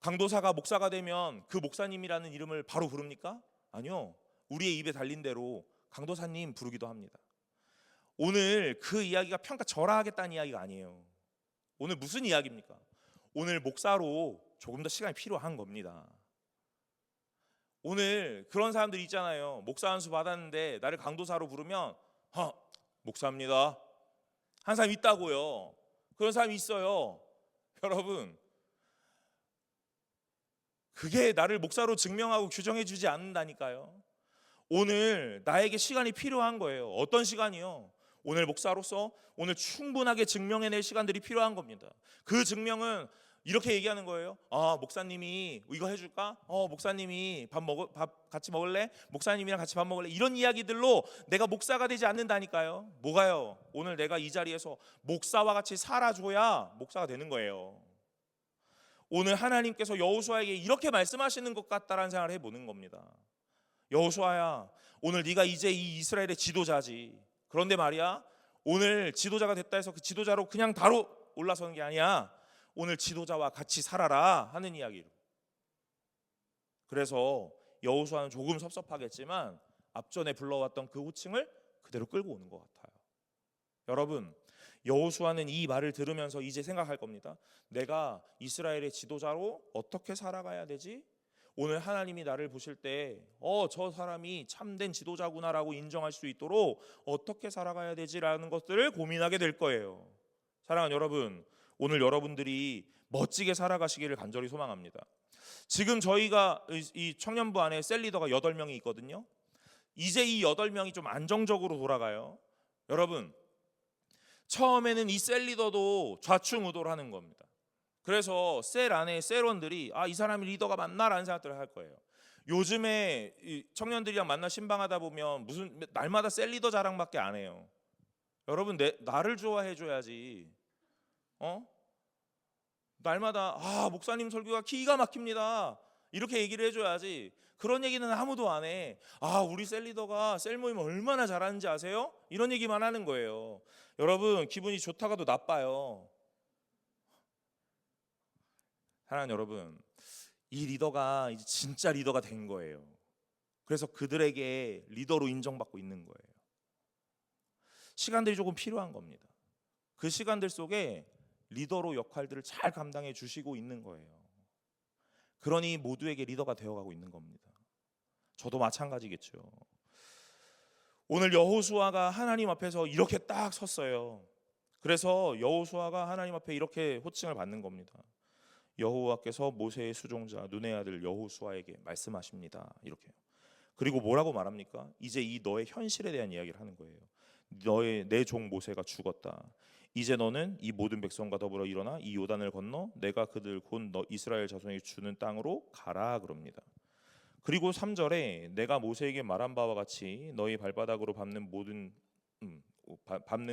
강도사가 목사가 되면 그 목사님이라는 이름을 바로 부릅니까? 아니요, 우리의 입에 달린 대로 강도사님 부르기도 합니다. 오늘 그 이야기가 평가절하하겠다는 이야기가 아니에요. 오늘 무슨 이야기입니까? 오늘 목사로 조금 더 시간이 필요한 겁니다. 오늘 그런 사람들이 있잖아요. 목사 안수 받았는데 나를 강도사로 부르면 목사입니다 한 사람 있다고요. 그런 사람이 있어요. 여러분, 그게 나를 목사로 증명하고 규정해 주지 않는다니까요. 오늘 나에게 시간이 필요한 거예요. 어떤 시간이요? 오늘 목사로서 오늘 충분하게 증명해낼 시간들이 필요한 겁니다. 그 증명은 이렇게 얘기하는 거예요. 목사님이 이거 해줄까? 목사님이 밥 같이 먹을래? 목사님이랑 같이 밥 먹을래? 이런 이야기들로 내가 목사가 되지 않는다니까요. 뭐가요? 오늘 내가 이 자리에서 목사와 같이 살아줘야 목사가 되는 거예요. 오늘 하나님께서 여호수아에게 이렇게 말씀하시는 것 같다라는 생각을 해보는 겁니다. 여호수아야, 오늘 네가 이제 이 이스라엘의 지도자지. 그런데 말이야, 오늘 지도자가 됐다 해서 그 지도자로 그냥 바로 올라서는 게 아니야. 오늘 지도자와 같이 살아라 하는 이야기로. 그래서 여호수아는 조금 섭섭하겠지만 앞전에 불러왔던 그 호칭을 그대로 끌고 오는 것 같아요. 여러분, 여호수아는 이 말을 들으면서 이제 생각할 겁니다. 내가 이스라엘의 지도자로 어떻게 살아가야 되지? 오늘 하나님이 나를 보실 때 저 사람이 참된 지도자구나라고 인정할 수 있도록 어떻게 살아가야 되지라는 것들을 고민하게 될 거예요. 사랑하는 여러분, 오늘 여러분들이 멋지게 살아가시기를 간절히 소망합니다. 지금 저희가 이 청년부 안에 셀리더가 8명이 있거든요. 이제 이 8명이 좀 안정적으로 돌아가요. 여러분, 처음에는 이 셀리더도 좌충우돌 하는 겁니다. 그래서 셀 안에 셀원들이 이 사람이 리더가 맞나라는 생각들을 할 거예요. 요즘에 이 청년들이랑 만나 신방하다 보면 무슨 날마다 셀리더 자랑밖에 안 해요. 여러분, 나를 좋아해 줘야지. 날마다 목사님 설교가 기가 막힙니다 이렇게 얘기를 해줘야지. 그런 얘기는 아무도 안 해. 우리 셀리더가 셀 모임 얼마나 잘하는지 아세요? 이런 얘기만 하는 거예요. 여러분, 기분이 좋다가도 나빠요. 사랑하는 여러분, 이 리더가 이제 진짜 리더가 된 거예요. 그래서 그들에게 리더로 인정받고 있는 거예요. 시간들이 조금 필요한 겁니다. 그 시간들 속에 리더로 역할들을 잘 감당해 주시고 있는 거예요. 그러니 모두에게 리더가 되어가고 있는 겁니다. 저도 마찬가지겠죠. 오늘 여호수아가 하나님 앞에서 이렇게 딱 섰어요. 그래서 여호수아가 하나님 앞에 이렇게 호칭을 받는 겁니다. 여호와께서 모세의 수종자 눈의 아들 여호수아에게 말씀하십니다. 이렇게요. 그리고 뭐라고 말합니까? 이제 이 너의 현실에 대한 이야기를 하는 거예요. 내 종 모세가 죽었다. 이제 너는 이 모든 백성과 더불어 일어나 이 요단을 건너 내가 그들 곧 너 이스라엘 자손에게 주는 땅으로 가라 그럽니다. 그리고 3절에 내가 모세에게 말한 바와 같이 너희 발바닥으로 밟는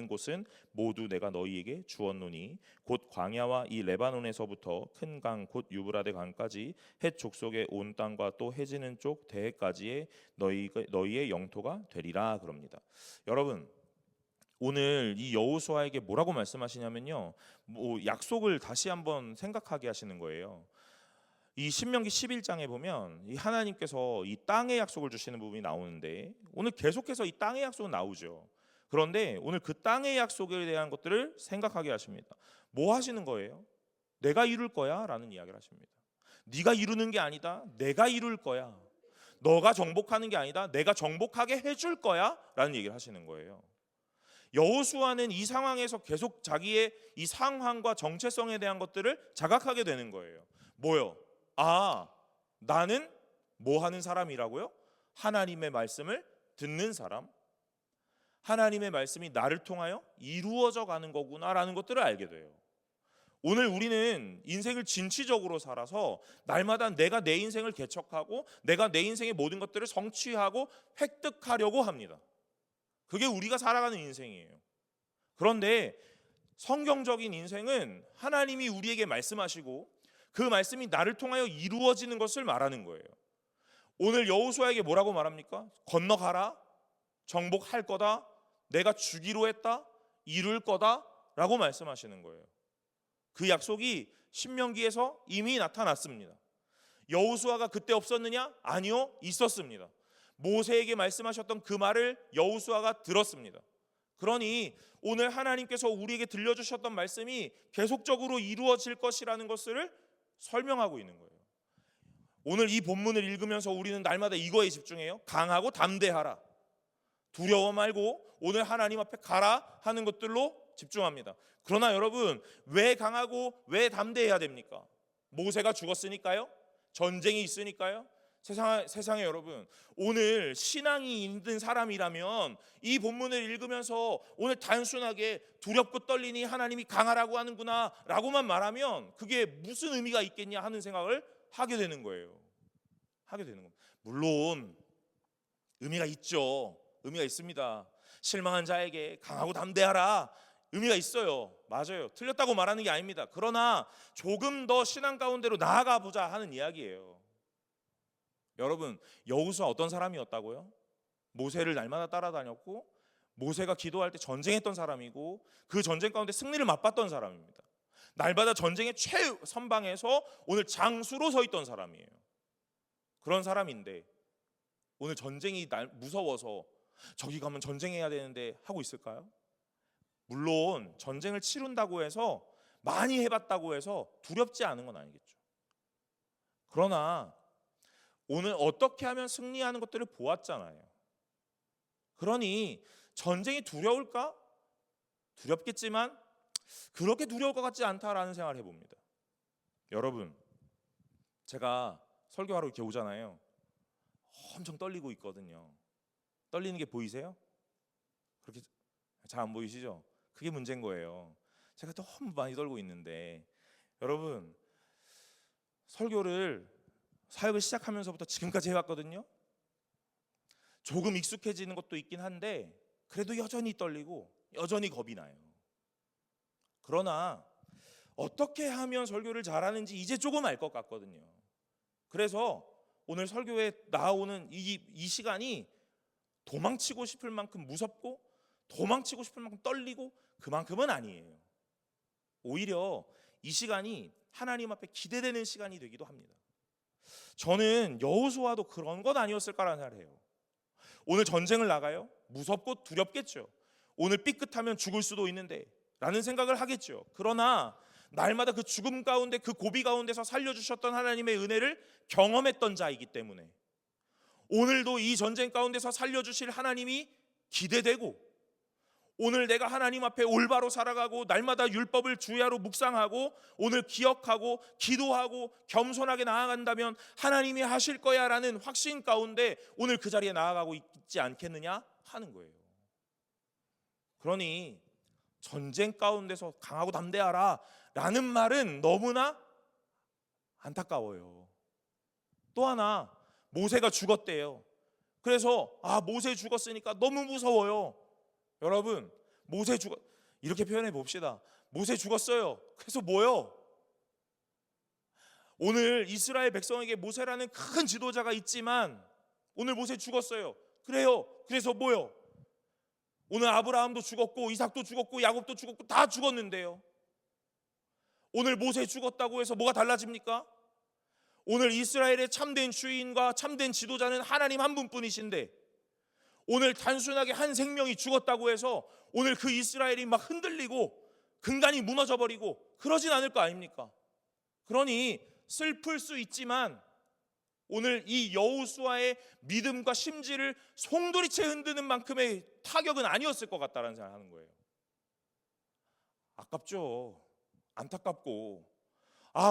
곳은 모두 내가 너희에게 주었노니 곧 광야와 이 레바논에서부터 큰 강 곧 유브라데 강까지 헷 족속의 온 땅과 또 해지는 쪽 대해까지의 너희의 영토가 되리라 그럽니다. 여러분, 오늘 이 여호수아에게 뭐라고 말씀하시냐면요, 약속을 다시 한번 생각하게 하시는 거예요. 이 신명기 11장에 보면 이 하나님께서 이 땅의 약속을 주시는 부분이 나오는데 오늘 계속해서 이 땅의 약속은 나오죠. 그런데 오늘 그 땅의 약속에 대한 것들을 생각하게 하십니다. 뭐 하시는 거예요? 내가 이룰 거야 라는 이야기를 하십니다. 네가 이루는 게 아니다, 내가 이룰 거야. 너가 정복하는 게 아니다, 내가 정복하게 해줄 거야 라는 얘기를 하시는 거예요. 여호수아는 이 상황에서 계속 자기의 이 상황과 정체성에 대한 것들을 자각하게 되는 거예요. 뭐요? 나는 뭐 하는 사람이라고요? 하나님의 말씀을 듣는 사람. 하나님의 말씀이 나를 통하여 이루어져 가는 거구나라는 것들을 알게 돼요. 오늘 우리는 인생을 진취적으로 살아서 날마다 내가 내 인생을 개척하고 내가 내 인생의 모든 것들을 성취하고 획득하려고 합니다. 그게 우리가 살아가는 인생이에요. 그런데 성경적인 인생은 하나님이 우리에게 말씀하시고 그 말씀이 나를 통하여 이루어지는 것을 말하는 거예요. 오늘 여호수아에게 뭐라고 말합니까? 건너가라, 정복할 거다, 내가 주기로 했다, 이룰 거다 라고 말씀하시는 거예요. 그 약속이 신명기에서 이미 나타났습니다. 여호수아가 그때 없었느냐? 아니요, 있었습니다. 모세에게 말씀하셨던 그 말을 여호수아가 들었습니다. 그러니 오늘 하나님께서 우리에게 들려주셨던 말씀이 계속적으로 이루어질 것이라는 것을 설명하고 있는 거예요. 오늘 이 본문을 읽으면서 우리는 날마다 이거에 집중해요. 강하고 담대하라. 두려워 말고 오늘 하나님 앞에 가라 하는 것들로 집중합니다. 그러나 여러분, 왜 강하고 왜 담대해야 됩니까? 모세가 죽었으니까요? 전쟁이 있으니까요? 세상에 여러분, 오늘 신앙이 있는 사람이라면 이 본문을 읽으면서 오늘 단순하게 두렵고 떨리니 하나님이 강하라고 하는구나 라고만 말하면 그게 무슨 의미가 있겠냐 하는 생각을 하게 되는 거예요. 하게 되는 겁니다. 물론 의미가 있죠. 의미가 있습니다. 실망한 자에게 강하고 담대하라, 의미가 있어요. 맞아요. 틀렸다고 말하는 게 아닙니다. 그러나 조금 더 신앙 가운데로 나아가 보자 하는 이야기예요. 여러분, 여호수아 어떤 사람이었다고요? 모세를 날마다 따라다녔고 모세가 기도할 때 전쟁했던 사람이고 그 전쟁 가운데 승리를 맛봤던 사람입니다. 날마다 전쟁의 최선방에서 오늘 장수로 서 있던 사람이에요. 그런 사람인데 오늘 전쟁이 무서워서 저기 가면 전쟁해야 되는데 하고 있을까요? 물론 전쟁을 치른다고 해서 많이 해봤다고 해서 두렵지 않은 건 아니겠죠. 그러나 오늘 어떻게 하면 승리하는 것들을 보았잖아요. 그러니 전쟁이 두려울까? 두렵겠지만 그렇게 두려울 것 같지 않다라는 생각을 해봅니다. 여러분, 제가 설교하러 이렇게 오잖아요. 엄청 떨리고 있거든요. 떨리는 게 보이세요? 그렇게 잘 안 보이시죠? 그게 문제인 거예요. 제가 너무 많이 떨고 있는데 여러분, 사역을 시작하면서부터 지금까지 해왔거든요. 조금 익숙해지는 것도 있긴 한데 그래도 여전히 떨리고 여전히 겁이 나요. 그러나 어떻게 하면 설교를 잘하는지 이제 조금 알 것 같거든요. 그래서 오늘 설교에 나오는 이 시간이 도망치고 싶을 만큼 무섭고 도망치고 싶을 만큼 떨리고 그만큼은 아니에요. 오히려 이 시간이 하나님 앞에 기대되는 시간이 되기도 합니다. 저는 여호수아도 그런 것 아니었을까라는 생각을 해요. 오늘 전쟁을 나가요? 무섭고 두렵겠죠. 오늘 삐끗하면 죽을 수도 있는데 라는 생각을 하겠죠. 그러나 날마다 그 죽음 가운데 그 고비 가운데서 살려주셨던 하나님의 은혜를 경험했던 자이기 때문에 오늘도 이 전쟁 가운데서 살려주실 하나님이 기대되고 오늘 내가 하나님 앞에 올바로 살아가고 날마다 율법을 주야로 묵상하고 오늘 기억하고 기도하고 겸손하게 나아간다면 하나님이 하실 거야 라는 확신 가운데 오늘 그 자리에 나아가고 있지 않겠느냐 하는 거예요. 그러니 전쟁 가운데서 강하고 담대하라 라는 말은 너무나 안타까워요. 또 하나, 모세가 죽었대요. 그래서 모세 죽었으니까 너무 무서워요. 여러분, 이렇게 표현해 봅시다. 모세 죽었어요. 그래서 뭐요? 오늘 이스라엘 백성에게 모세라는 큰 지도자가 있지만 오늘 모세 죽었어요. 그래요. 그래서 뭐요? 오늘 아브라함도 죽었고 이삭도 죽었고 야곱도 죽었고 다 죽었는데요. 오늘 모세 죽었다고 해서 뭐가 달라집니까? 오늘 이스라엘의 참된 주인과 참된 지도자는 하나님 한 분뿐이신데 오늘 단순하게 한 생명이 죽었다고 해서 오늘 그 이스라엘이 막 흔들리고 근간이 무너져버리고 그러진 않을 거 아닙니까? 그러니 슬플 수 있지만 오늘 이 여호수아의 믿음과 심지를 송두리째 흔드는 만큼의 타격은 아니었을 것 같다는 생각을 하는 거예요. 아깝죠. 안타깝고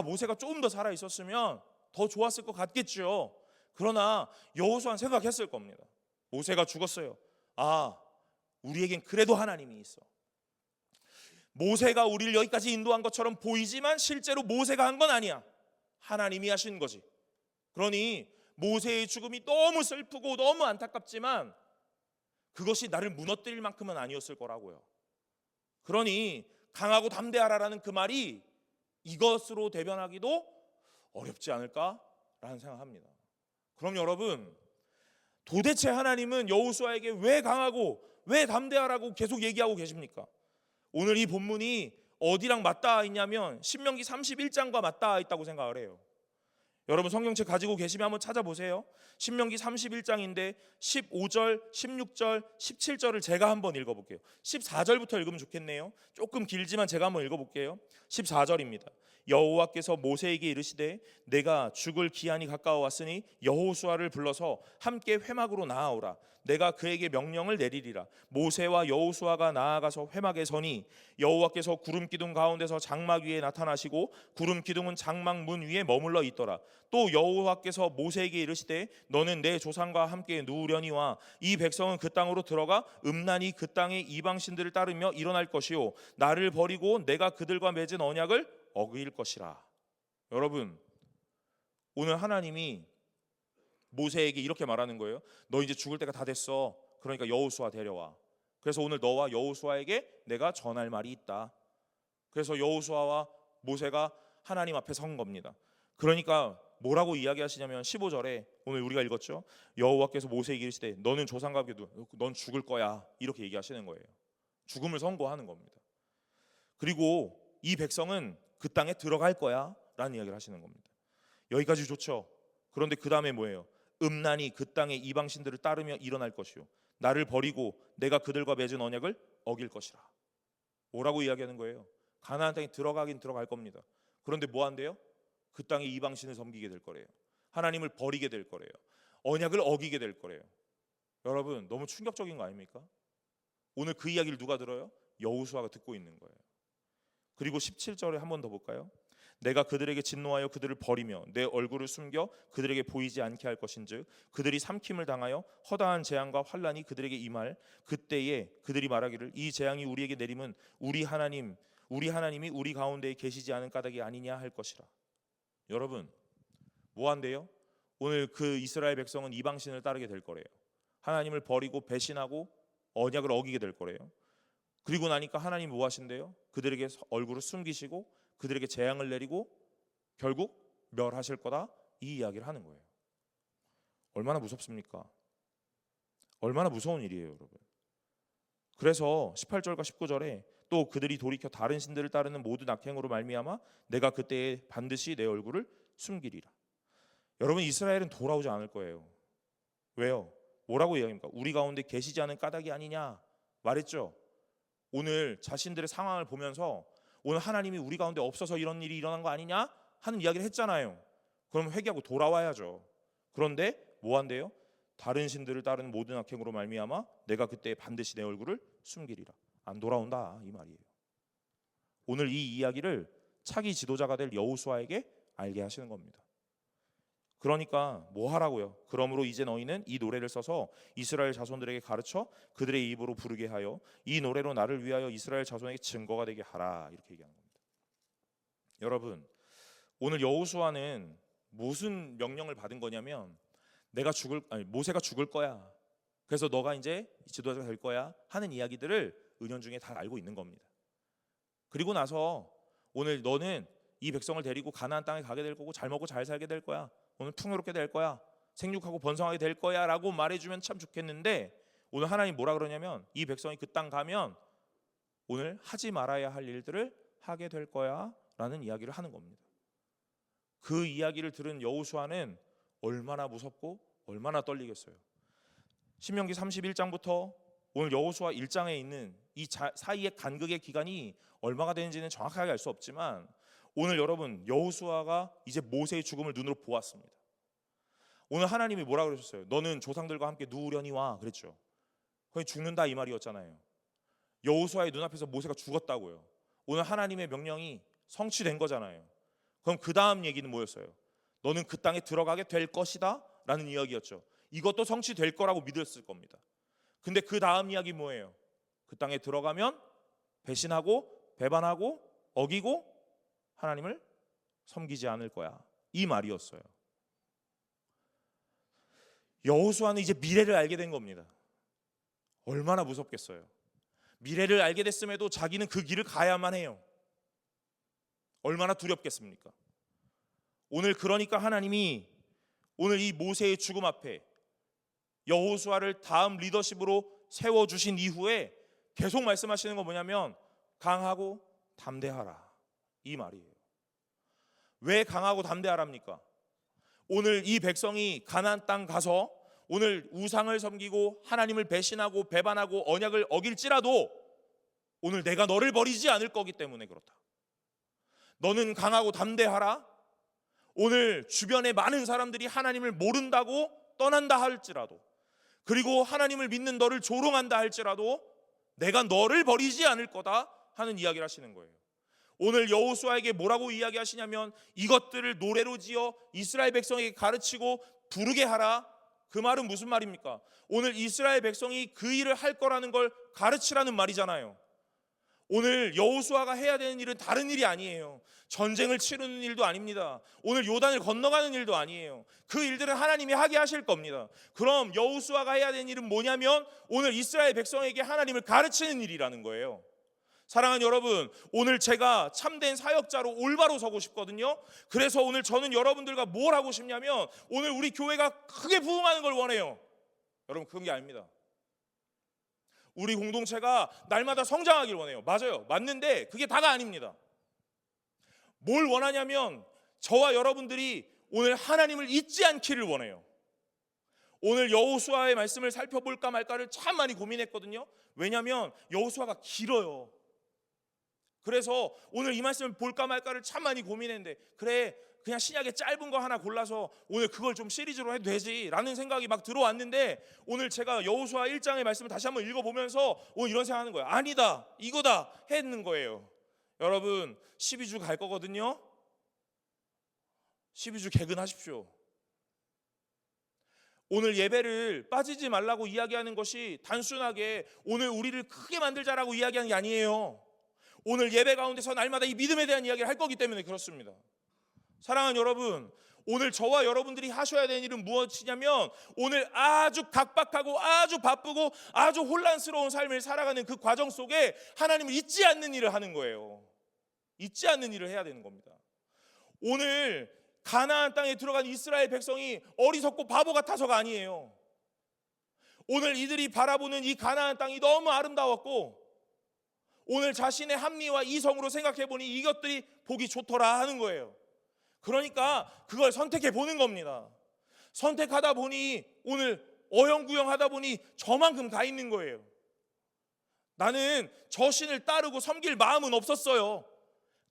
모세가 조금 더 살아 있었으면 더 좋았을 것 같겠죠. 그러나 여호수아는 생각했을 겁니다. 모세가 죽었어요. 우리에겐 그래도 하나님이 있어. 모세가 우리를 여기까지 인도한 것처럼 보이지만 실제로 모세가 한 건 아니야. 하나님이 하신 거지. 그러니 모세의 죽음이 너무 슬프고 너무 안타깝지만 그것이 나를 무너뜨릴 만큼은 아니었을 거라고요. 그러니 강하고 담대하라라는 그 말이 이것으로 대변하기도 어렵지 않을까라는 생각합니다. 그럼 여러분, 도대체 하나님은 여호수아에게 왜 강하고 왜 담대하라고 계속 얘기하고 계십니까? 오늘 이 본문이 어디랑 맞닿아 있냐면 신명기 31장과 맞닿아 있다고 생각을 해요. 여러분 성경책 가지고 계시면 한번 찾아보세요. 신명기 31장인데 15절, 16절, 17절을 제가 한번 읽어볼게요. 14절부터 읽으면 좋겠네요. 조금 길지만 제가 한번 읽어볼게요. 14절입니다. 여호와께서 모세에게 이르시되 내가 죽을 기한이 가까워 왔으니 여호수아를 불러서 함께 회막으로 나아오라. 내가 그에게 명령을 내리리라. 모세와 여호수아가 나아가서 회막에 서니 여호와께서 구름 기둥 가운데서 장막 위에 나타나시고 구름 기둥은 장막 문 위에 머물러 있더라. 또 여호와께서 모세에게 이르시되 너는 내 조상과 함께 누우려니와 이 백성은 그 땅으로 들어가 음란히 그 땅의 이방신들을 따르며 일어날 것이요 나를 버리고 내가 그들과 맺은 언약을 어길 것이라. 여러분, 오늘 하나님이 모세에게 이렇게 말하는 거예요. 너 이제 죽을 때가 다 됐어. 그러니까 여호수아 데려와. 그래서 오늘 너와 여호수아에게 내가 전할 말이 있다. 그래서 여호수아와 모세가 하나님 앞에 선 겁니다. 그러니까 뭐라고 이야기하시냐면 15절에 오늘 우리가 읽었죠. 여호와께서 모세에게 이르시되 너는 조상과 함께 넌 죽을 거야, 이렇게 얘기하시는 거예요. 죽음을 선고하는 겁니다. 그리고 이 백성은 그 땅에 들어갈 거야 라는 이야기를 하시는 겁니다. 여기까지 좋죠. 그런데 그 다음에 뭐예요? 음란이 그 땅의 이방신들을 따르며 일어날 것이요 나를 버리고 내가 그들과 맺은 언약을 어길 것이라. 뭐라고 이야기하는 거예요? 가나안 땅에 들어가긴 들어갈 겁니다. 그런데 뭐 한대요? 그 땅에 이방신을 섬기게 될 거래요. 하나님을 버리게 될 거래요. 언약을 어기게 될 거래요. 여러분, 너무 충격적인 거 아닙니까? 오늘 그 이야기를 누가 들어요? 여호수아가 듣고 있는 거예요. 그리고 17절에 한 번 더 볼까요? 내가 그들에게 진노하여 그들을 버리며 내 얼굴을 숨겨 그들에게 보이지 않게 할 것인즉 그들이 삼킴을 당하여 허다한 재앙과 환란이 그들에게 임할 그때에 그들이 말하기를 이 재앙이 우리에게 내림은 우리 하나님이 우리 가운데에 계시지 않은 까닭이 아니냐 할 것이라. 여러분, 뭐 한대요? 오늘 그 이스라엘 백성은 이방신을 따르게 될 거래요. 하나님을 버리고 배신하고 언약을 어기게 될 거래요. 그리고 나니까 하나님이 뭐 하신대요? 그들에게 얼굴을 숨기시고 그들에게 재앙을 내리고 결국 멸하실 거다, 이 이야기를 하는 거예요. 얼마나 무섭습니까? 얼마나 무서운 일이에요, 여러분. 그래서 18절과 19절에 또 그들이 돌이켜 다른 신들을 따르는 모든 악행으로 말미암아 내가 그때에 반드시 내 얼굴을 숨기리라. 여러분, 이스라엘은 돌아오지 않을 거예요. 왜요? 뭐라고 이야기합니까? 우리 가운데 계시지 않은 까닭이 아니냐 말했죠. 오늘 자신들의 상황을 보면서 오늘 하나님이 우리 가운데 없어서 이런 일이 일어난 거 아니냐 하는 이야기를 했잖아요. 그럼 회개하고 돌아와야죠. 그런데 뭐 한대요? 다른 신들을 따르는 모든 악행으로 말미암아 내가 그때 반드시 내 얼굴을 숨기리라. 안 돌아온다, 이 말이에요. 오늘 이 이야기를 차기 지도자가 될 여호수아에게 알게 하시는 겁니다. 그러니까 뭐 하라고요? 그러므로 이제 너희는 이 노래를 써서 이스라엘 자손들에게 가르쳐 그들의 입으로 부르게 하여 이 노래로 나를 위하여 이스라엘 자손에게 증거가 되게 하라, 이렇게 얘기하는 겁니다. 여러분, 오늘 여호수아는 무슨 명령을 받은 거냐면 모세가 죽을 거야. 그래서 너가 이제 지도자가 될 거야 하는 이야기들을 은연중에 다 알고 있는 겁니다. 그리고 나서 오늘 너는 이 백성을 데리고 가나안 땅에 가게 될 거고 잘 먹고 잘 살게 될 거야. 오늘 풍요롭게 될 거야. 생육하고 번성하게 될 거야 라고 말해주면 참 좋겠는데 오늘 하나님 뭐라 그러냐면 이 백성이 그 땅 가면 오늘 하지 말아야 할 일들을 하게 될 거야 라는 이야기를 하는 겁니다. 그 이야기를 들은 여호수아는 얼마나 무섭고 얼마나 떨리겠어요. 신명기 31장부터 오늘 여호수아 1장에 있는 이 사이의 간극의 기간이 얼마가 되는지는 정확하게 알 수 없지만 오늘 여러분, 여호수아가 이제 모세의 죽음을 눈으로 보았습니다. 오늘 하나님이 뭐라 그러셨어요? 너는 조상들과 함께 누우려니 와, 그랬죠. 거의 죽는다 이 말이었잖아요. 여호수아의 눈앞에서 모세가 죽었다고요. 오늘 하나님의 명령이 성취된 거잖아요. 그럼 그 다음 얘기는 뭐였어요? 너는 그 땅에 들어가게 될 것이다 라는 이야기였죠. 이것도 성취될 거라고 믿었을 겁니다. 근데 그 다음 이야기 뭐예요? 그 땅에 들어가면 배신하고 배반하고 어기고 하나님을 섬기지 않을 거야, 이 말이었어요. 여호수아는 이제 미래를 알게 된 겁니다. 얼마나 무섭겠어요. 미래를 알게 됐음에도 자기는 그 길을 가야만 해요. 얼마나 두렵겠습니까? 오늘 그러니까 하나님이 오늘 이 모세의 죽음 앞에 여호수아를 다음 리더십으로 세워주신 이후에 계속 말씀하시는 거 뭐냐면 강하고 담대하라, 이 말이에요. 왜 강하고 담대하랍니까? 오늘 이 백성이 가나안 땅 가서 오늘 우상을 섬기고 하나님을 배신하고 배반하고 언약을 어길지라도 오늘 내가 너를 버리지 않을 거기 때문에 그렇다. 너는 강하고 담대하라. 오늘 주변에 많은 사람들이 하나님을 모른다고 떠난다 할지라도, 그리고 하나님을 믿는 너를 조롱한다 할지라도 내가 너를 버리지 않을 거다 하는 이야기를 하시는 거예요. 오늘 여호수아에게 뭐라고 이야기하시냐면 이것들을 노래로 지어 이스라엘 백성에게 가르치고 부르게 하라. 그 말은 무슨 말입니까? 오늘 이스라엘 백성이 그 일을 할 거라는 걸 가르치라는 말이잖아요. 오늘 여호수아가 해야 되는 일은 다른 일이 아니에요. 전쟁을 치르는 일도 아닙니다. 오늘 요단을 건너가는 일도 아니에요. 그 일들은 하나님이 하게 하실 겁니다. 그럼 여호수아가 해야 되는 일은 뭐냐면 오늘 이스라엘 백성에게 하나님을 가르치는 일이라는 거예요. 사랑하는 여러분, 오늘 제가 참된 사역자로 올바로 서고 싶거든요. 그래서 오늘 저는 여러분들과 뭘 하고 싶냐면 오늘 우리 교회가 크게 부흥하는 걸 원해요. 여러분, 그런 게 아닙니다. 우리 공동체가 날마다 성장하길 원해요. 맞아요. 맞는데 그게 다가 아닙니다. 뭘 원하냐면 저와 여러분들이 오늘 하나님을 잊지 않기를 원해요. 오늘 여호수아의 말씀을 살펴볼까 말까를 참 많이 고민했거든요. 왜냐하면 여호수아가 길어요. 그래서 오늘 이 말씀을 볼까 말까를 참 많이 고민했는데, 그래 그냥 신약의 짧은 거 하나 골라서 오늘 그걸 좀 시리즈로 해도 되지라는 생각이 막 들어왔는데, 오늘 제가 여호수아 1장의 말씀을 다시 한번 읽어보면서 오늘 이런 생각하는 거예요. 아니다, 이거다 했는 거예요. 여러분, 12주 갈 거거든요. 12주 개근하십시오. 오늘 예배를 빠지지 말라고 이야기하는 것이 단순하게 오늘 우리를 크게 만들자라고 이야기하는 게 아니에요. 오늘 예배 가운데서 날마다 이 믿음에 대한 이야기를 할 거기 때문에 그렇습니다. 사랑하는 여러분, 오늘 저와 여러분들이 하셔야 되는 일은 무엇이냐면 오늘 아주 각박하고 아주 바쁘고 아주 혼란스러운 삶을 살아가는 그 과정 속에 하나님을 잊지 않는 일을 하는 거예요. 잊지 않는 일을 해야 되는 겁니다. 오늘 가나안 땅에 들어간 이스라엘 백성이 어리석고 바보 같아서가 아니에요. 오늘 이들이 바라보는 이 가나안 땅이 너무 아름다웠고 오늘 자신의 합리와 이성으로 생각해보니 이것들이 보기 좋더라 하는 거예요. 그러니까 그걸 선택해 보는 겁니다. 선택하다 보니 오늘 어영부영 하다 보니 저만큼 가 있는 거예요. 나는 저 신을 따르고 섬길 마음은 없었어요.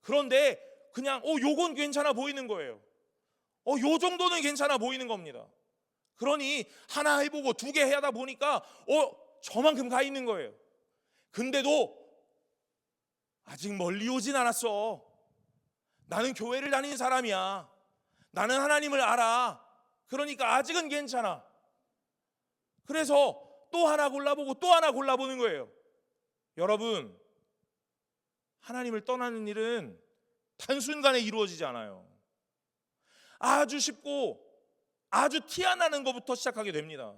그런데 그냥 요건 괜찮아 보이는 거예요. 요 정도는 괜찮아 보이는 겁니다. 그러니 하나 해보고 두 개 하다 보니까 저만큼 가 있는 거예요. 근데도 아직 멀리 오진 않았어. 나는 교회를 다니는 사람이야. 나는 하나님을 알아. 그러니까 아직은 괜찮아. 그래서 또 하나 골라보고 또 하나 골라보는 거예요. 여러분, 하나님을 떠나는 일은 단순간에 이루어지지 않아요. 아주 쉽고 아주 티 안 나는 것부터 시작하게 됩니다.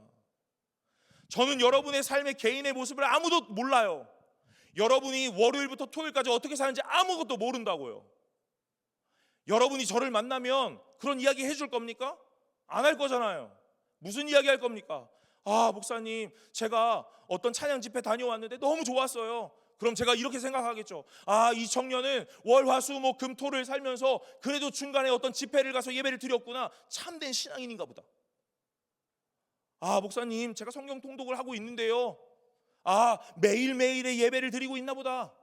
저는 여러분의 삶의 개인의 모습을 아무도 몰라요. 여러분이 월요일부터 토요일까지 어떻게 사는지 아무것도 모른다고요. 여러분이 저를 만나면 그런 이야기 해줄 겁니까? 안 할 거잖아요. 무슨 이야기 할 겁니까? 목사님, 제가 어떤 찬양 집회 다녀왔는데 너무 좋았어요. 그럼 제가 이렇게 생각하겠죠. 이 청년은 월, 화, 수, 목, 금, 토를 살면서 그래도 중간에 어떤 집회를 가서 예배를 드렸구나. 참된 신앙인인가 보다. 목사님, 제가 성경 통독을 하고 있는데요. 매일매일의 예배를 드리고 있나 보다.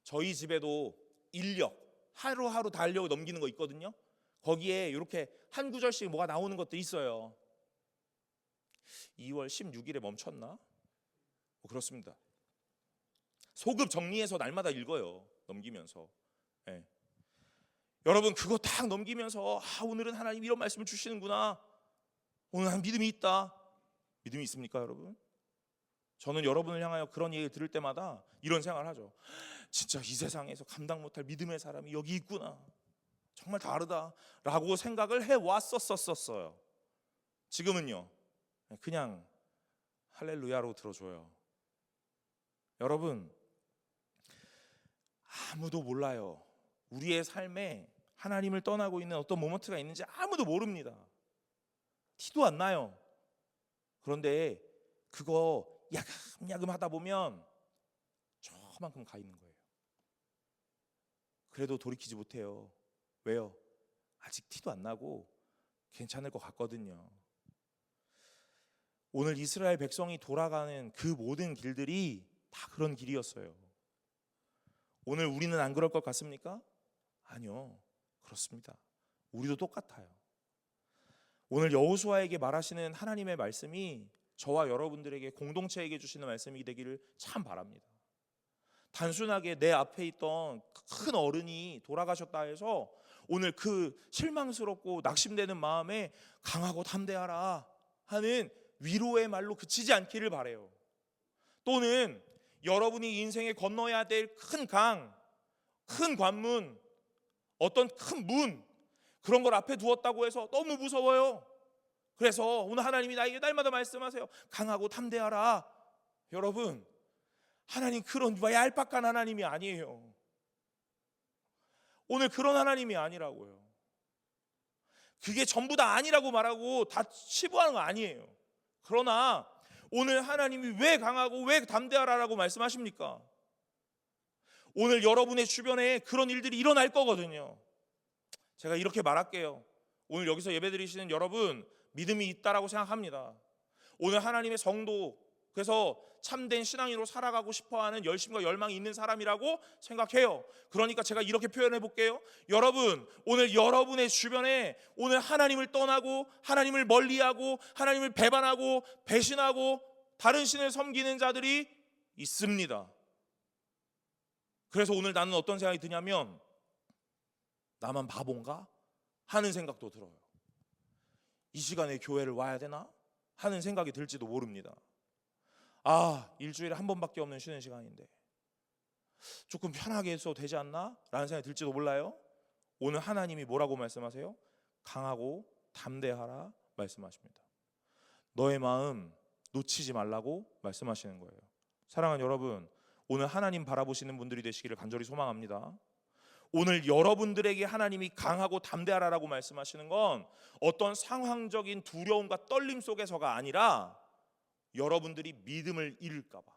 저희 집에도 인력, 하루하루 달려 넘기는 거 있거든요. 거기에 이렇게 한 구절씩 뭐가 나오는 것도 있어요. 2월 16일에 멈췄나? 그렇습니다. 소급 정리해서 날마다 읽어요. 넘기면서. 여러분, 그거 딱 넘기면서 오늘은 하나님 이런 말씀을 주시는구나. 오늘 난 믿음이 있다. 믿음이 있습니까, 여러분? 저는 여러분을 향하여 그런 얘기를 들을 때마다 이런 생각을 하죠. 진짜 이 세상에서 감당 못할 믿음의 사람이 여기 있구나. 정말 다르다라고 생각을 해왔었어요. 지금은요, 그냥 할렐루야로 들어줘요. 여러분, 아무도 몰라요. 우리의 삶에 하나님을 떠나고 있는 어떤 모먼트가 있는지 아무도 모릅니다. 티도 안 나요. 그런데 그거 야금야금 하다 보면 저만큼 가 있는 거예요. 그래도 돌이키지 못해요. 왜요? 아직 티도 안 나고 괜찮을 것 같거든요. 오늘 이스라엘 백성이 돌아가는 그 모든 길들이 다 그런 길이었어요. 오늘 우리는 안 그럴 것 같습니까? 아니요, 그렇습니다. 우리도 똑같아요. 오늘 여호수아에게 말하시는 하나님의 말씀이 저와 여러분들에게, 공동체에게 주시는 말씀이 되기를 참 바랍니다. 단순하게 내 앞에 있던 큰 어른이 돌아가셨다 해서 오늘 그 실망스럽고 낙심되는 마음에 강하고 담대하라 하는 위로의 말로 그치지 않기를 바라요. 또는 여러분이 인생에 건너야 될 큰 강, 큰 관문, 어떤 큰 문, 그런 걸 앞에 두었다고 해서 너무 무서워요. 그래서 오늘 하나님이 나에게 날마다 말씀하세요. 강하고 담대하라. 여러분, 하나님 그런 얄팍한 하나님이 아니에요. 오늘 그런 하나님이 아니라고요. 그게 전부 다 아니라고 말하고 다 치부하는 거 아니에요. 그러나 오늘 하나님이 왜 강하고 왜 담대하라고 말씀하십니까? 오늘 여러분의 주변에 그런 일들이 일어날 거거든요. 제가 이렇게 말할게요. 오늘 여기서 예배드리시는 여러분 믿음이 있다라고 생각합니다. 오늘 하나님의 성도, 그래서 참된 신앙인으로 살아가고 싶어하는 열심과 열망이 있는 사람이라고 생각해요. 그러니까 제가 이렇게 표현해 볼게요. 여러분, 오늘 여러분의 주변에 오늘 하나님을 떠나고 하나님을 멀리하고 하나님을 배반하고 배신하고 다른 신을 섬기는 자들이 있습니다. 그래서 오늘 나는 어떤 생각이 드냐면 나만 바본가? 하는 생각도 들어요. 이 시간에 교회를 와야 되나? 하는 생각이 들지도 모릅니다. 일주일에 한 번밖에 없는 쉬는 시간인데 조금 편하게 해서 되지 않나? 라는 생각이 들지도 몰라요. 오늘 하나님이 뭐라고 말씀하세요? 강하고 담대하라 말씀하십니다. 너의 마음 놓치지 말라고 말씀하시는 거예요. 사랑하는 여러분, 오늘 하나님 바라보시는 분들이 되시기를 간절히 소망합니다. 오늘 여러분들에게 하나님이 강하고 담대하라고 말씀하시는 건 어떤 상황적인 두려움과 떨림 속에서가 아니라 여러분들이 믿음을 잃을까 봐,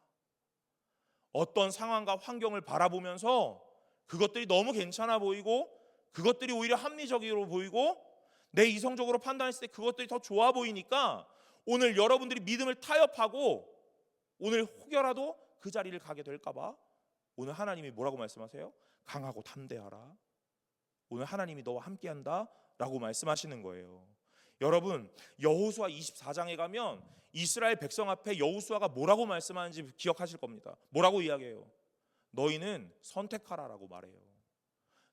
어떤 상황과 환경을 바라보면서 그것들이 너무 괜찮아 보이고 그것들이 오히려 합리적으로 보이고 내 이성적으로 판단했을 때 그것들이 더 좋아 보이니까 오늘 여러분들이 믿음을 타협하고 오늘 혹여라도 그 자리를 가게 될까 봐 오늘 하나님이 뭐라고 말씀하세요? 강하고 담대하라. 오늘 하나님이 너와 함께한다 라고 말씀하시는 거예요. 여러분, 여호수아 24장에 가면 이스라엘 백성 앞에 여호수아가 뭐라고 말씀하는지 기억하실 겁니다. 뭐라고 이야기해요? 너희는 선택하라라고 말해요.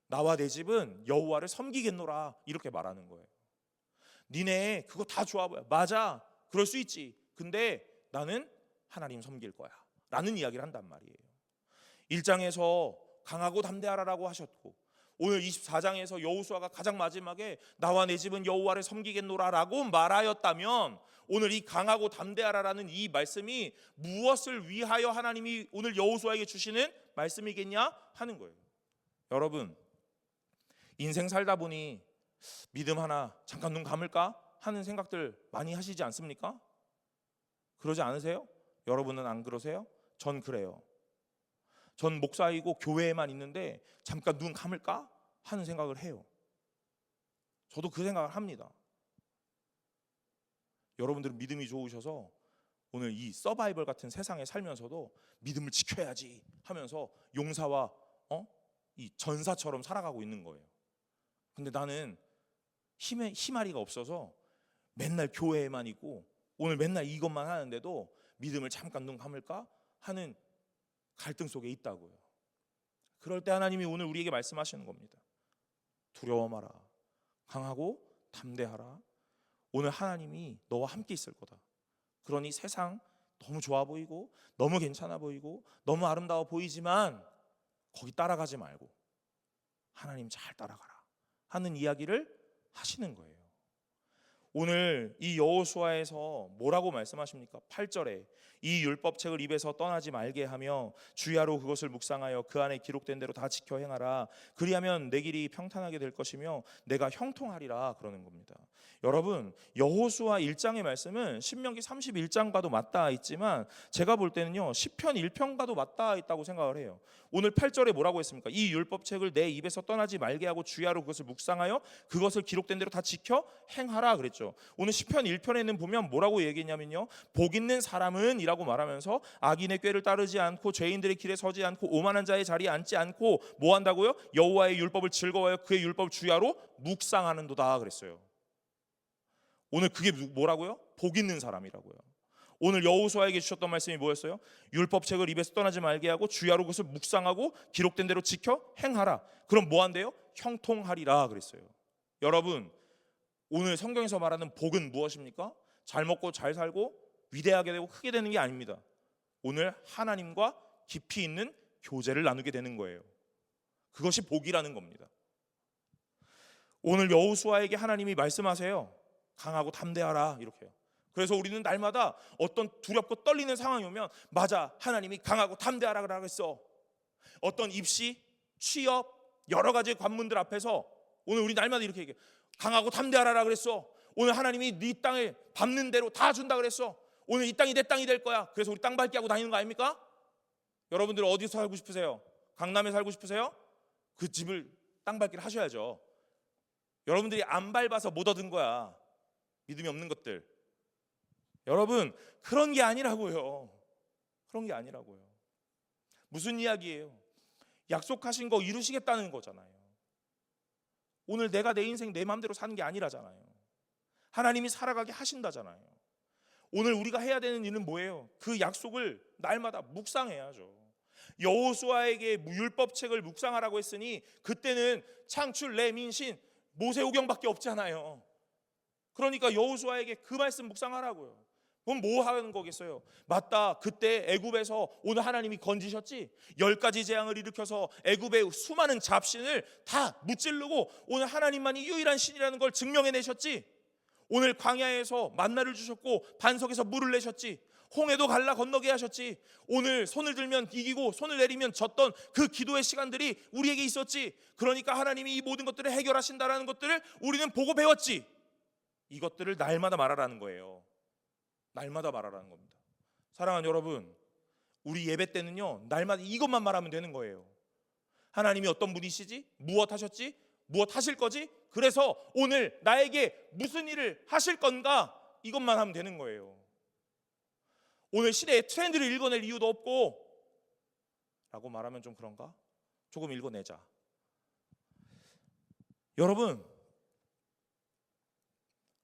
나와 내 집은 여호와를 섬기겠노라 이렇게 말하는 거예요. 니네 그거 다 좋아 보여. 맞아, 그럴 수 있지. 근데 나는 하나님 섬길 거야 라는 이야기를 한단 말이에요. 1장에서 강하고 담대하라라고 하셨고 오늘 24장에서 여호수아가 가장 마지막에 나와 내 집은 여호와를 섬기겠노라라고 말하였다면 오늘 이 강하고 담대하라라는 이 말씀이 무엇을 위하여 하나님이 오늘 여호수아에게 주시는 말씀이겠냐 하는 거예요. 여러분, 인생 살다 보니 믿음 하나 잠깐 눈 감을까 하는 생각들 많이 하시지 않습니까? 그러지 않으세요? 여러분은 안 그러세요? 전 그래요. 전 목사이고 교회에만 있는데 잠깐 눈 감을까 하는 생각을 해요. 저도 그 생각을 합니다. 여러분들은 믿음이 좋으셔서 오늘 이 서바이벌 같은 세상에 살면서도 믿음을 지켜야지 하면서 용사와 이 전사처럼 살아가고 있는 거예요. 근데 나는 희마리가 없어서 맨날 교회에만 있고 오늘 맨날 이것만 하는데도 믿음을 잠깐 눈 감을까 하는 갈등 속에 있다고요. 그럴 때 하나님이 오늘 우리에게 말씀하시는 겁니다. 두려워 마라. 강하고 담대하라. 오늘 하나님이 너와 함께 있을 거다. 그러니 세상 너무 좋아 보이고 너무 괜찮아 보이고 너무 아름다워 보이지만 거기 따라가지 말고 하나님 잘 따라가라 하는 이야기를 하시는 거예요. 오늘 이 여호수아에서 뭐라고 말씀하십니까? 8절에 이 율법책을 입에서 떠나지 말게 하며 주야로 그것을 묵상하여 그 안에 기록된 대로 다 지켜 행하라. 그리하면 내 길이 평탄하게 될 것이며 내가 형통하리라 그러는 겁니다. 여러분, 여호수아 1장의 말씀은 신명기 31장과도 맞닿아 있지만 제가 볼 때는요 시편 1편과도 맞닿아 있다고 생각을 해요. 오늘 8절에 뭐라고 했습니까? 이 율법책을 내 입에서 떠나지 말게 하고 주야로 그것을 묵상하여 그것을 기록된 대로 다 지켜 행하라 그랬죠. 오늘 시편 1편에는 보면 뭐라고 얘기했냐면요, 복 있는 사람은 이라고 말하면서 악인의 꾀를 따르지 않고 죄인들의 길에 서지 않고 오만한 자의 자리에 앉지 않고 뭐 한다고요? 여호와의 율법을 즐거워하여 그의 율법 주야로 묵상하는도다 그랬어요. 오늘 그게 뭐라고요? 복 있는 사람이라고요. 오늘 여호수아에게 주셨던 말씀이 뭐였어요? 율법책을 입에서 떠나지 말게 하고 주야로 그것을 묵상하고 기록된 대로 지켜 행하라. 그럼 뭐 한대요? 형통하리라 그랬어요. 여러분, 오늘 성경에서 말하는 복은 무엇입니까? 잘 먹고 잘 살고 위대하게 되고 크게 되는 게 아닙니다. 오늘 하나님과 깊이 있는 교제를 나누게 되는 거예요. 그것이 복이라는 겁니다. 오늘 여호수아에게 하나님이 말씀하세요. 강하고 담대하라 이렇게요. 그래서 우리는 날마다 어떤 두렵고 떨리는 상황이 오면 맞아, 하나님이 강하고 담대하라 그랬어. 어떤 입시, 취업, 여러 가지 관문들 앞에서 오늘 우리 날마다 이렇게 얘기해. 강하고 담대하라 그랬어. 오늘 하나님이 네 땅을 밟는 대로 다 준다 그랬어. 오늘 이 땅이 내 땅이 될 거야. 그래서 우리 땅 밟기 하고 다니는 거 아닙니까? 여러분들 어디서 살고 싶으세요? 강남에 살고 싶으세요? 그 집을 땅 밟기를 하셔야죠. 여러분들이 안 밟아서 못 얻은 거야. 믿음이 없는 것들. 여러분, 그런 게 아니라고요. 그런 게 아니라고요. 무슨 이야기예요? 약속하신 거 이루시겠다는 거잖아요. 오늘 내가 내 인생 내 마음대로 사는 게 아니라잖아요. 하나님이 살아가게 하신다잖아요. 오늘 우리가 해야 되는 일은 뭐예요? 그 약속을 날마다 묵상해야죠. 여호수아에게 율법책을 묵상하라고 했으니 그때는 창출, 레민신, 모세오경밖에 없잖아요. 그러니까 여호수아에게 그 말씀 묵상하라고요. 그럼 뭐 하는 거겠어요? 맞다, 그때 애굽에서 오늘 하나님이 건지셨지? 10가지 재앙을 일으켜서 애굽의 수많은 잡신을 다 무찌르고 오늘 하나님만이 유일한 신이라는 걸 증명해내셨지? 오늘 광야에서 만나를 주셨고 반석에서 물을 내셨지? 홍해도 갈라 건너게 하셨지? 오늘 손을 들면 이기고 손을 내리면 졌던 그 기도의 시간들이 우리에게 있었지? 그러니까 하나님이 이 모든 것들을 해결하신다라는 것들을 우리는 보고 배웠지? 이것들을 날마다 말하라는 거예요. 날마다 말하라는 겁니다. 사랑하는 여러분, 우리 예배 때는요 날마다 이것만 말하면 되는 거예요. 하나님이 어떤 분이시지? 무엇 하셨지? 무엇 하실 거지? 그래서 오늘 나에게 무슨 일을 하실 건가? 이것만 하면 되는 거예요. 오늘 시대의 트렌드를 읽어낼 이유도 없고 라고 말하면 좀 그런가? 조금 읽어내자. 여러분,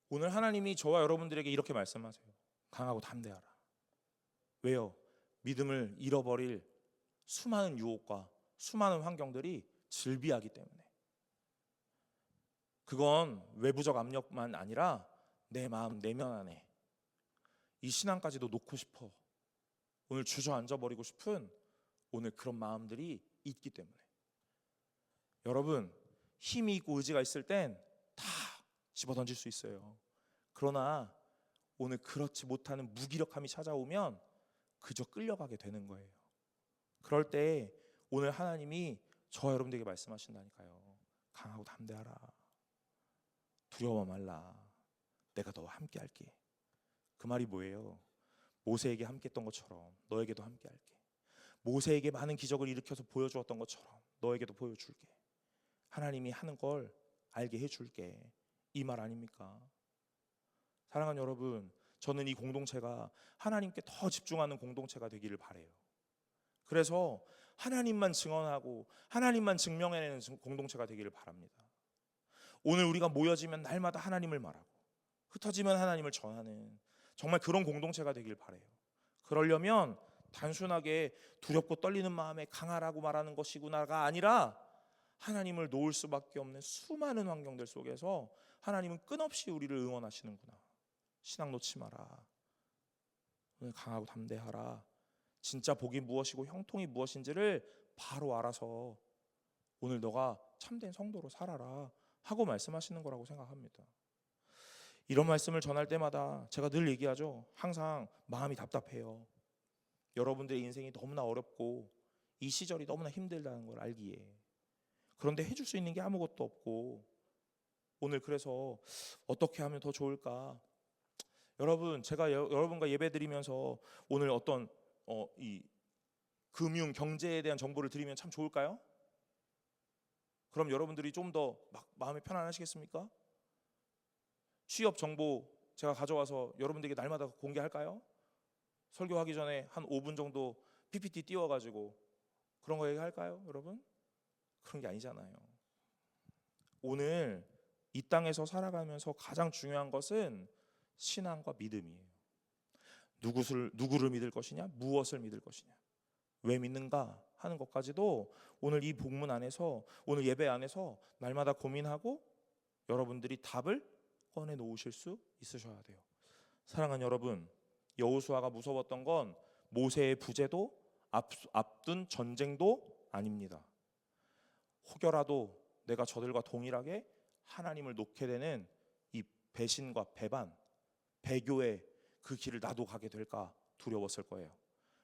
오늘 하나님이 저와 여러분들에게 이렇게 말씀하세요. 강하고 담대하라. 왜요? 믿음을 잃어버릴 수많은 유혹과 수많은 환경들이 즐비하기 때문에. 그건 외부적 압력만 아니라 내 마음 내면 안에 이 신앙까지도 놓고 싶어, 오늘 주저앉아 버리고 싶은 오늘 그런 마음들이 있기 때문에. 여러분, 힘이 있고 의지가 있을 땐 다 집어던질 수 있어요. 그러나 오늘 그렇지 못하는 무기력함이 찾아오면 그저 끌려가게 되는 거예요. 그럴 때 오늘 하나님이 저와 여러분들에게 말씀하신다니까요. 강하고 담대하라. 두려워 말라. 내가 너와 함께 할게. 그 말이 뭐예요? 모세에게 함께 했던 것처럼 너에게도 함께 할게. 모세에게 많은 기적을 일으켜서 보여주었던 것처럼 너에게도 보여줄게. 하나님이 하는 걸 알게 해줄게. 이 말 아닙니까? 사랑하는 여러분, 저는 이 공동체가 하나님께 더 집중하는 공동체가 되기를 바라요. 그래서 하나님만 증언하고 하나님만 증명해내는 공동체가 되기를 바랍니다. 오늘 우리가 모여지면 날마다 하나님을 말하고 흩어지면 하나님을 전하는 정말 그런 공동체가 되길 바라요. 그러려면 단순하게 두렵고 떨리는 마음에 강하라고 말하는 것이구나가 아니라 하나님을 놓을 수밖에 없는 수많은 환경들 속에서 하나님은 끝없이 우리를 응원하시는구나. 신앙 놓지 마라. 오늘 강하고 담대하라. 진짜 복이 무엇이고 형통이 무엇인지를 바로 알아서 오늘 너가 참된 성도로 살아라 하고 말씀하시는 거라고 생각합니다. 이런 말씀을 전할 때마다 제가 늘 얘기하죠. 항상 마음이 답답해요. 여러분들의 인생이 너무나 어렵고 이 시절이 너무나 힘들다는 걸 알기에. 그런데 해줄 수 있는 게 아무것도 없고 오늘 그래서 어떻게 하면 더 좋을까? 여러분, 제가 여러분과 예배드리면서 오늘 어떤 이 금융 경제에 대한 정보를 드리면 참 좋을까요? 그럼 여러분들이 좀 더 마음이 편안하시겠습니까? 취업 정보 제가 가져와서 여러분들에게 날마다 공개할까요? 설교하기 전에 한 5분 정도 PPT 띄워가지고 그런 거 얘기할까요, 여러분? 그런 게 아니잖아요. 오늘 이 땅에서 살아가면서 가장 중요한 것은 신앙과 믿음이에요. 누구를 믿을 것이냐, 무엇을 믿을 것이냐, 왜 믿는가 하는 것까지도 오늘 이 본문 안에서, 오늘 예배 안에서 날마다 고민하고 여러분들이 답을 꺼내 놓으실 수 있으셔야 돼요. 사랑하는 여러분, 여호수아가 무서웠던 건 모세의 부재도 앞둔 전쟁도 아닙니다. 혹여라도 내가 저들과 동일하게 하나님을 놓게 되는 이 배신과 배반, 배교의 그 길을 나도 가게 될까 두려웠을 거예요.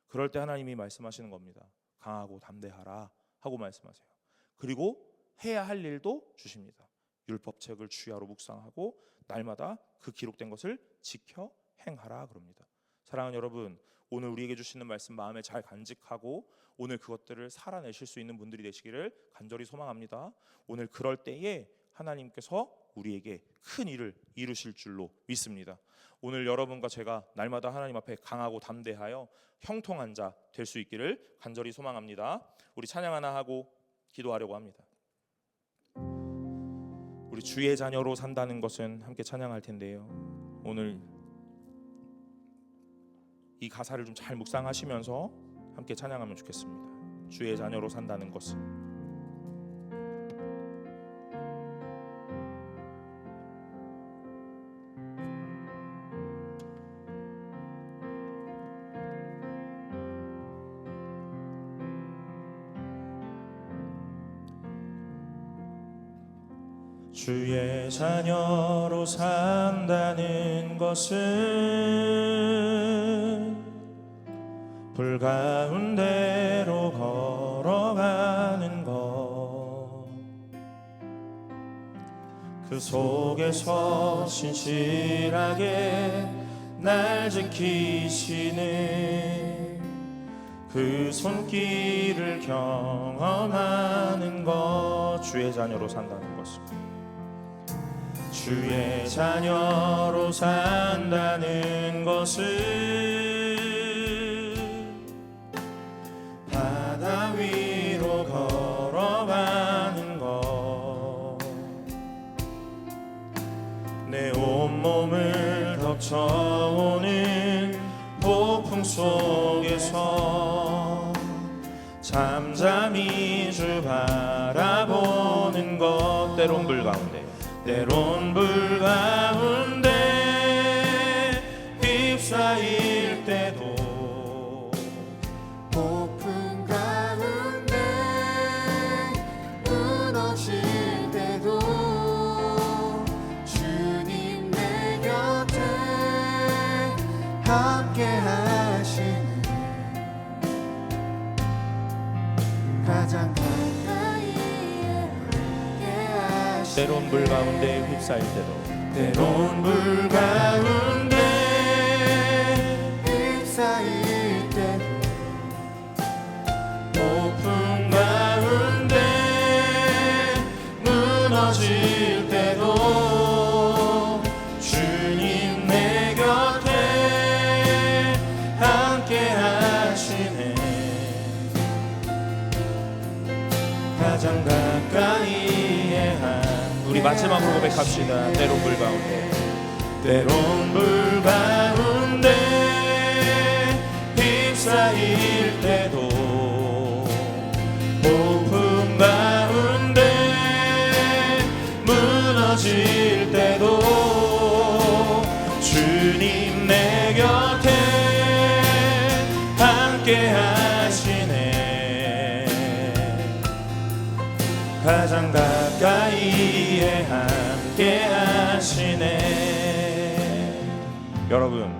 그럴 때 하나님이 말씀하시는 겁니다. 강하고 담대하라 하고 말씀하세요. 그리고 해야 할 일도 주십니다. 율법책을 주야로 묵상하고 날마다 그 기록된 것을 지켜 행하라 그럽니다. 사랑하는 여러분, 오늘 우리에게 주시는 말씀 마음에 잘 간직하고 오늘 그것들을 살아내실 수 있는 분들이 되시기를 간절히 소망합니다. 오늘 그럴 때에 하나님께서 우리에게 큰 일을 이루실 줄로 믿습니다. 오늘 여러분과 제가 날마다 하나님 앞에 강하고 담대하여 형통한 자 될 수 있기를 간절히 소망합니다. 우리 찬양 하나 하고 기도하려고 합니다. 우리 주의 자녀로 산다는 것은 함께 찬양할 텐데요. 오늘 이 가사를 좀 잘 묵상하시면서 함께 찬양하면 좋겠습니다. 주의 자녀로 산다는 것은 주의 자녀로 산다는 것은 불 가운데로 걸어가는 것, 그 속에서 신실하게 날 지키시는 그 손길을 경험하는 것. 주의 자녀로 산다는 것은 주의 자녀로 산다는 것은 바다 위로 걸어가는 것, 내 온몸을 덮쳐오는 폭풍 속에서 잠잠히 주 바라보는 것. 때론 불 가운데, 때론 불 가운데 휩싸일 때도, 폭풍 가운데 무너질 때도 주님 내 곁에 함께 하시는 가장 때론 불 가운데 휩싸일 때도, 때론 불 가운데 휩싸일 때도, 폭풍 가운데 무너질 때도 주님 내 곁에 함께 하시네. 가장 가까이에 우리 마지막으로 고백합시다. 때론 불 가운데, 때론 불 가운데 휩싸일 때도, 폭풍 가운데 무너질 때도 주님 내 곁에 함께 하시네. 가장 가까이에 함께 하시네. 여러분,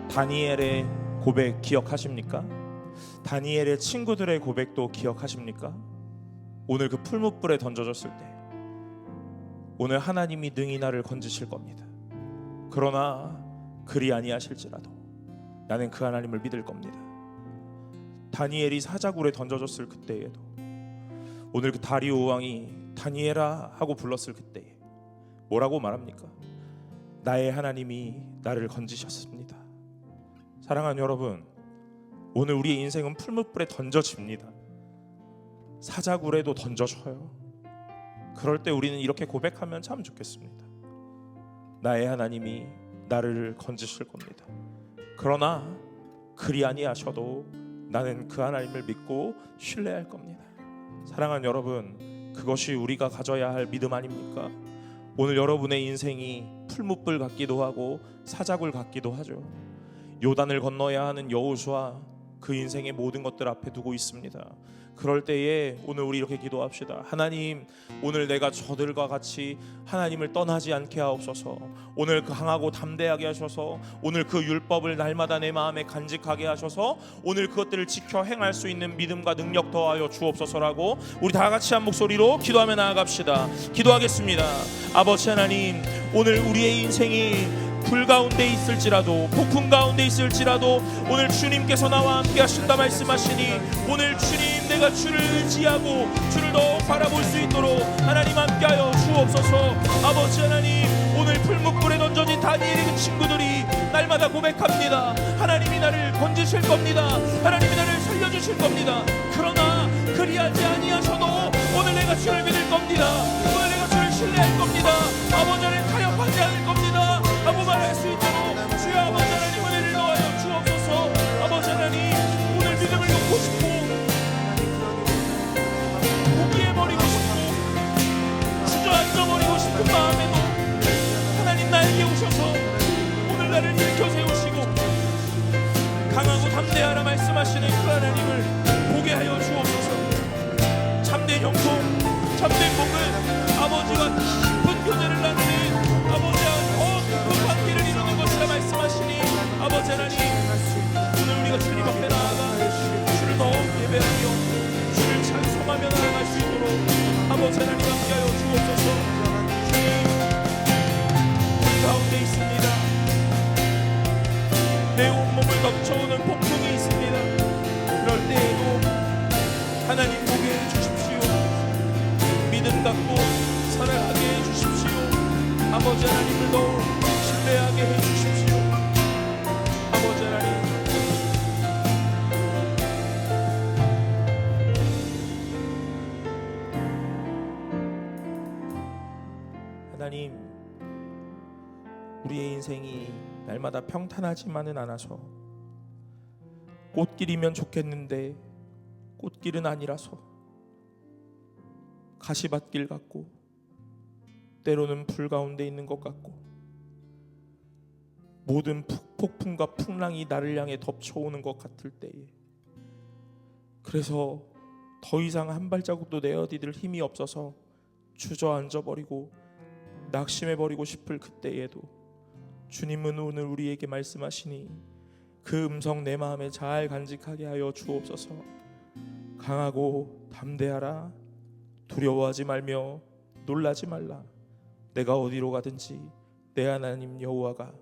다니엘의 고백 기억하십니까? 다니엘의 친구들의 고백도 기억하십니까? 오늘 그 풀무불에 던져졌을 때 오늘 하나님이 능히 나를 건지실 겁니다. 그러나 그리 아니하실지라도 나는 그 하나님을 믿을 겁니다. 다니엘이 사자굴에 던져졌을 그때에도 오늘 그 다리오 왕이 다니엘아 하고 불렀을 그때에 뭐라고 말합니까? 나의 하나님이 나를 건지셨습니다. 사랑하는 여러분, 오늘 우리의 인생은 풀무불에 던져집니다. 사자굴에도 던져져요. 그럴 때 우리는 이렇게 고백하면 참 좋겠습니다. 나의 하나님이 나를 건지실 겁니다. 그러나 그리 아니하셔도 나는 그 하나님을 믿고 신뢰할 겁니다. 사랑하는 여러분, 그것이 우리가 가져야 할 믿음 아닙니까? 오늘 여러분의 인생이 풀무불 같기도 하고 사자굴 같기도 하죠. 요단을 건너야 하는 여호수아, 그 인생의 모든 것들 앞에 두고 있습니다. 그럴 때에 오늘 우리 이렇게 기도합시다. 하나님, 오늘 내가 저들과 같이 하나님을 떠나지 않게 하옵소서. 오늘 강하고 담대하게 하셔서 오늘 그 율법을 날마다 내 마음에 간직하게 하셔서 오늘 그것들을 지켜 행할 수 있는 믿음과 능력 더하여 주옵소서라고 우리 다 같이 한 목소리로 기도하며 나아갑시다. 기도하겠습니다. 아버지 하나님, 오늘 우리의 인생이 불 가운데 있을지라도 폭풍 가운데 있을지라도 오늘 주님께서 나와 함께 하신다 말씀하시니 오늘 주님, 내가 주를 의지하고 주를 더욱 바라볼 수 있도록 하나님 함께하여 주옵소서. 아버지 하나님, 오늘 풀무불에 던져진 다니엘의 그 친구들이 날마다 고백합니다. 하나님이 나를 건지실 겁니다. 하나님이 나를 살려주실 겁니다. 그러나 그리하지 아니하셔도 오늘 내가 주를 믿을 겁니다. 오늘 내가 주를 신뢰할 겁니다. 아버지를 타협하지 않을 겁니다 하고 말할 수 있도록 주여 아버지 하나님 은혜를 넣어요 주옵소서. 아버지 하나님, 오늘 믿음을 놓고 싶고 포기해버리고 싶고 주저앉아버리고 싶은 마음에도 하나님 나에게 오셔서 오늘 나를 일으켜 세우시고 강하고 담대하라 말씀하시는 그 하나님을 보게 하여 주옵소서. 참된 형통, 참된 복은 아버지와 깊은 교제를 나누는 아버지와 더 깊은 관계를 이루는 것이라 말씀하시니 아버지 하나님, 오늘 우리가 주님 앞에 나아가 주를 더욱 예배하며 주를 찬송하며 나아갈 수 있도록 아버지 하나님 함께하여 주옵소서. 주님, 우리 가운데 있습니다. 내 온몸을 덮쳐오는 폭풍이 있습니다. 그럴 때에도 하나님 보게 해주십시오. 믿음 갖고 살아가게 해주십시오. 아버지 하나님을 더욱 신뢰하게 해주십시오. 아버지 하나님, 하나님, 우리의 인생이 날마다 평탄하지만은 않아서 꽃길이면 좋겠는데 꽃길은 아니라서 가시밭길 같고 때로는 불 가운데 있는 것 같고 모든 폭풍과 풍랑이 나를 향해 덮쳐오는 것 같을 때에 그래서 더 이상 한 발자국도 내어디딜 힘이 없어서 주저앉아버리고 낙심해버리고 싶을 그때에도 주님은 오늘 우리에게 말씀하시니 그 음성 내 마음에 잘 간직하게 하여 주옵소서. 강하고 담대하라. 두려워하지 말며 놀라지 말라. 내가 어디로 가든지 내 하나님 여호와가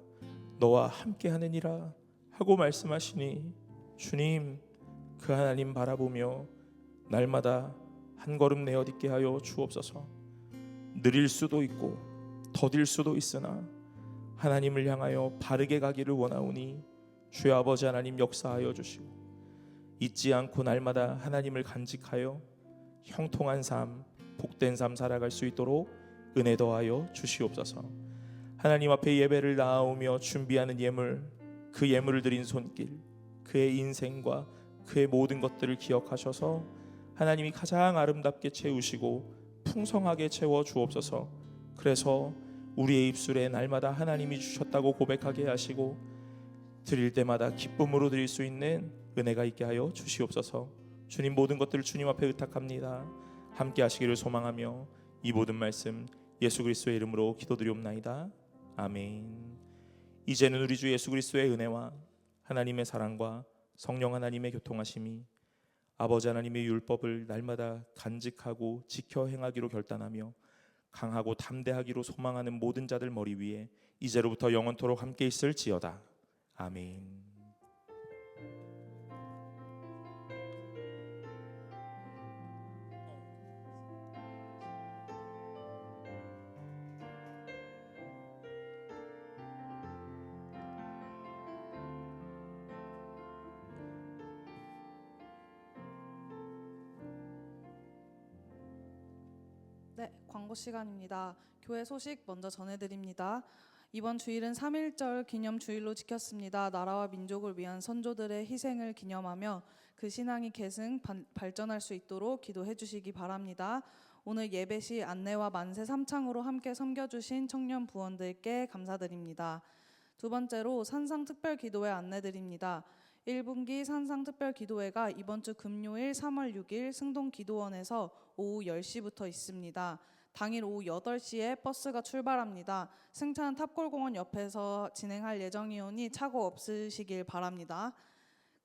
너와 함께하느니라 하고 말씀하시니 주님, 그 하나님 바라보며 날마다 한 걸음 내어딛게 하여 주옵소서. 느릴 수도 있고 더딜 수도 있으나 하나님을 향하여 바르게 가기를 원하오니 주여 아버지 하나님 역사하여 주시고 잊지 않고 날마다 하나님을 간직하여 형통한 삶, 복된 삶 살아갈 수 있도록 은혜 더하여 주시옵소서. 하나님 앞에 예배를 나아오며 준비하는 예물, 그 예물을 드린 손길, 그의 인생과 그의 모든 것들을 기억하셔서 하나님이 가장 아름답게 채우시고 풍성하게 채워 주옵소서. 그래서 우리의 입술에 날마다 하나님이 주셨다고 고백하게 하시고 드릴 때마다 기쁨으로 드릴 수 있는 은혜가 있게 하여 주시옵소서. 주님, 모든 것들을 주님 앞에 의탁합니다. 함께 하시기를 소망하며 이 모든 말씀 예수 그리스도의 이름으로 기도드리옵나이다. 아멘. 이제는 우리 주 예수 그리스도의 은혜와 하나님의 사랑과 성령 하나님의 교통하심이 아버지 하나님의 율법을 날마다 간직하고 지켜 행하기로 결단하며 강하고 담대하기로 소망하는 모든 자들 머리 위에 이제로부터 영원토록 함께 있을지어다. 아멘. 네, 광고 시간입니다. 교회 소식 먼저 전해드립니다. 이번 주일은 3.1절 기념 주일로 지켰습니다. 나라와 민족을 위한 선조들의 희생을 기념하며 그 신앙이 계승 발전할 수 있도록 기도해 주시기 바랍니다. 오늘 예배 시 안내와 만세 삼창으로 함께 섬겨주신 청년 부원들께 감사드립니다. 두 번째로 산상 특별 기도회 안내드립니다. 1분기 산상특별기도회가 이번 주 금요일 3월 6일 승동기도원에서 오후 10시부터 있습니다. 당일 오후 8시에 버스가 출발합니다. 승차는 탑골공원 옆에서 진행할 예정이오니 착오 없으시길 바랍니다.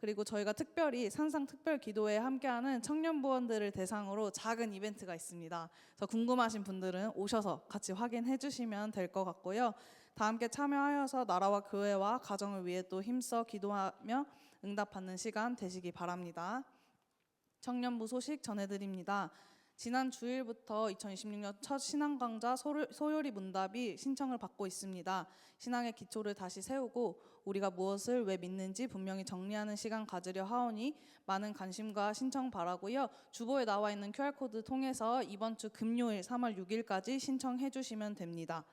그리고 저희가 특별히 산상특별기도회에 함께하는 청년부원들을 대상으로 작은 이벤트가 있습니다. 그래서 궁금하신 분들은 오셔서 같이 확인해 주시면 될 것 같고요. 다 함께 참여하여서 나라와 교회와 가정을 위해 또 힘써 기도하며 응답받는 시간 되시기 바랍니다. 청년부 소식 전해드립니다. 지난 주일부터 2026년 첫 신앙강좌 소요리 문답이 신청을 받고 있습니다. 신앙의 기초를 다시 세우고 우리가 무엇을 왜 믿는지 분명히 정리하는 시간 가지려 하오니 많은 관심과 신청 바라고요. 주보에 나와 있는 QR코드 통해서 이번 주 금요일 3월 6일까지 신청해 주시면 됩니다.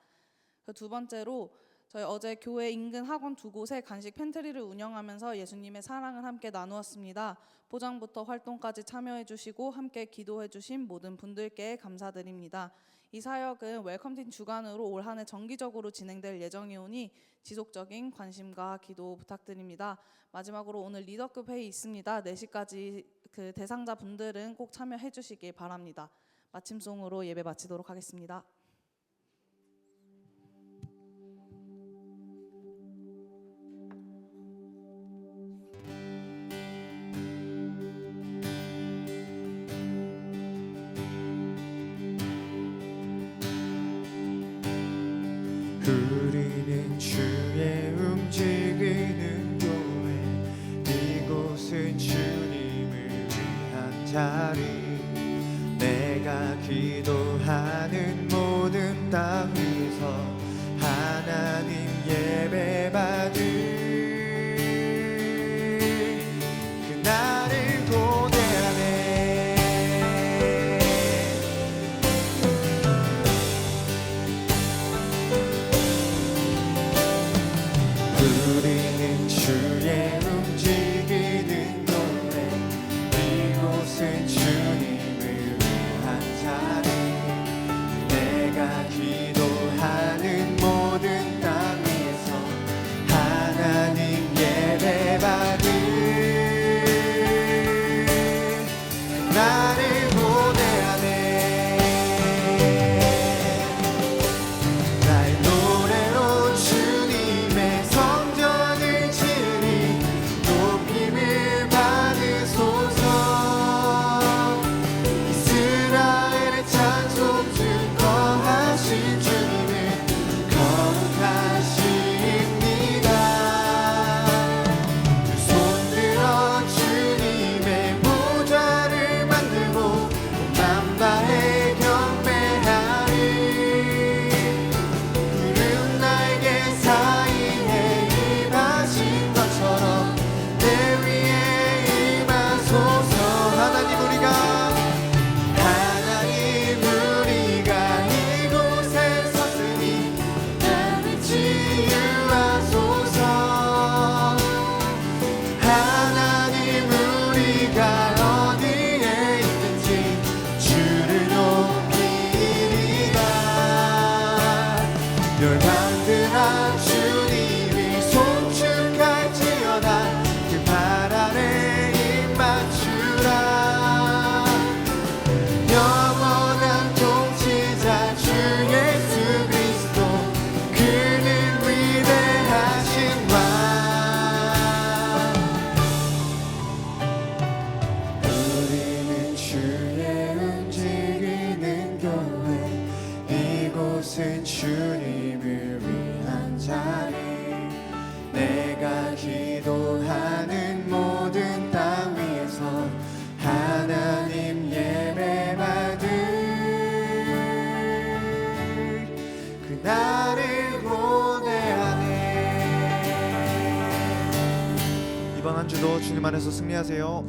두 번째로 저희 어제 교회 인근 학원 2곳에 간식 팬트리를 운영하면서 예수님의 사랑을 함께 나누었습니다. 포장부터 활동까지 참여해 주시고 함께 기도해 주신 모든 분들께 감사드립니다. 이 사역은 웰컴팀 주관으로 올 한 해 정기적으로 진행될 예정이오니 지속적인 관심과 기도 부탁드립니다. 마지막으로 오늘 리더급 회의 있습니다. 4시까지 그 대상자 분들은 꼭 참여해 주시길 바랍니다. 마침송으로 예배 마치도록 하겠습니다. 우리는 주의 움직이는 교회, 이곳은 주님을 위한 자리. 내가 기도하는 모든 땅 위에서 하나님 예배받을 그날을 고대하네. 우리는 주의 움직이는 교회, 이곳은 주님을 위한 자리. 내가 기도하는 모든 땅 위에서 하나님 예배받을 나를 고대하네. 나의 노래로 주님의 성전을 지으니 높임을 받으소서. 이스라엘의 찬송 중 거하신 주님은 거룩하십니다. 두 손 들어 주님의 보좌를 만들고 온 만방에 경배하리. 구름 날개 사이에 임하신 것처럼 내 위에 임하소서. 하나님 우리가 이곳에 섰으니 나를 치유하소서. 하나님 우리가 어디에 있든지 주를 높이리라. 열방들아 주님이 송축할지어다. 그 발 아래 입 맞추라. 영원한 통치자 주 예수 그리스도, 그는 위대하신 왕. 우리는 주의 움직이는 교회, 이곳은 주님을 위한 자리. 내가 기도하는 모든 땅 위에서 하나님 예배받을 그날을 고대하네. 이번 한 주도 주님 안에서 승리하세요.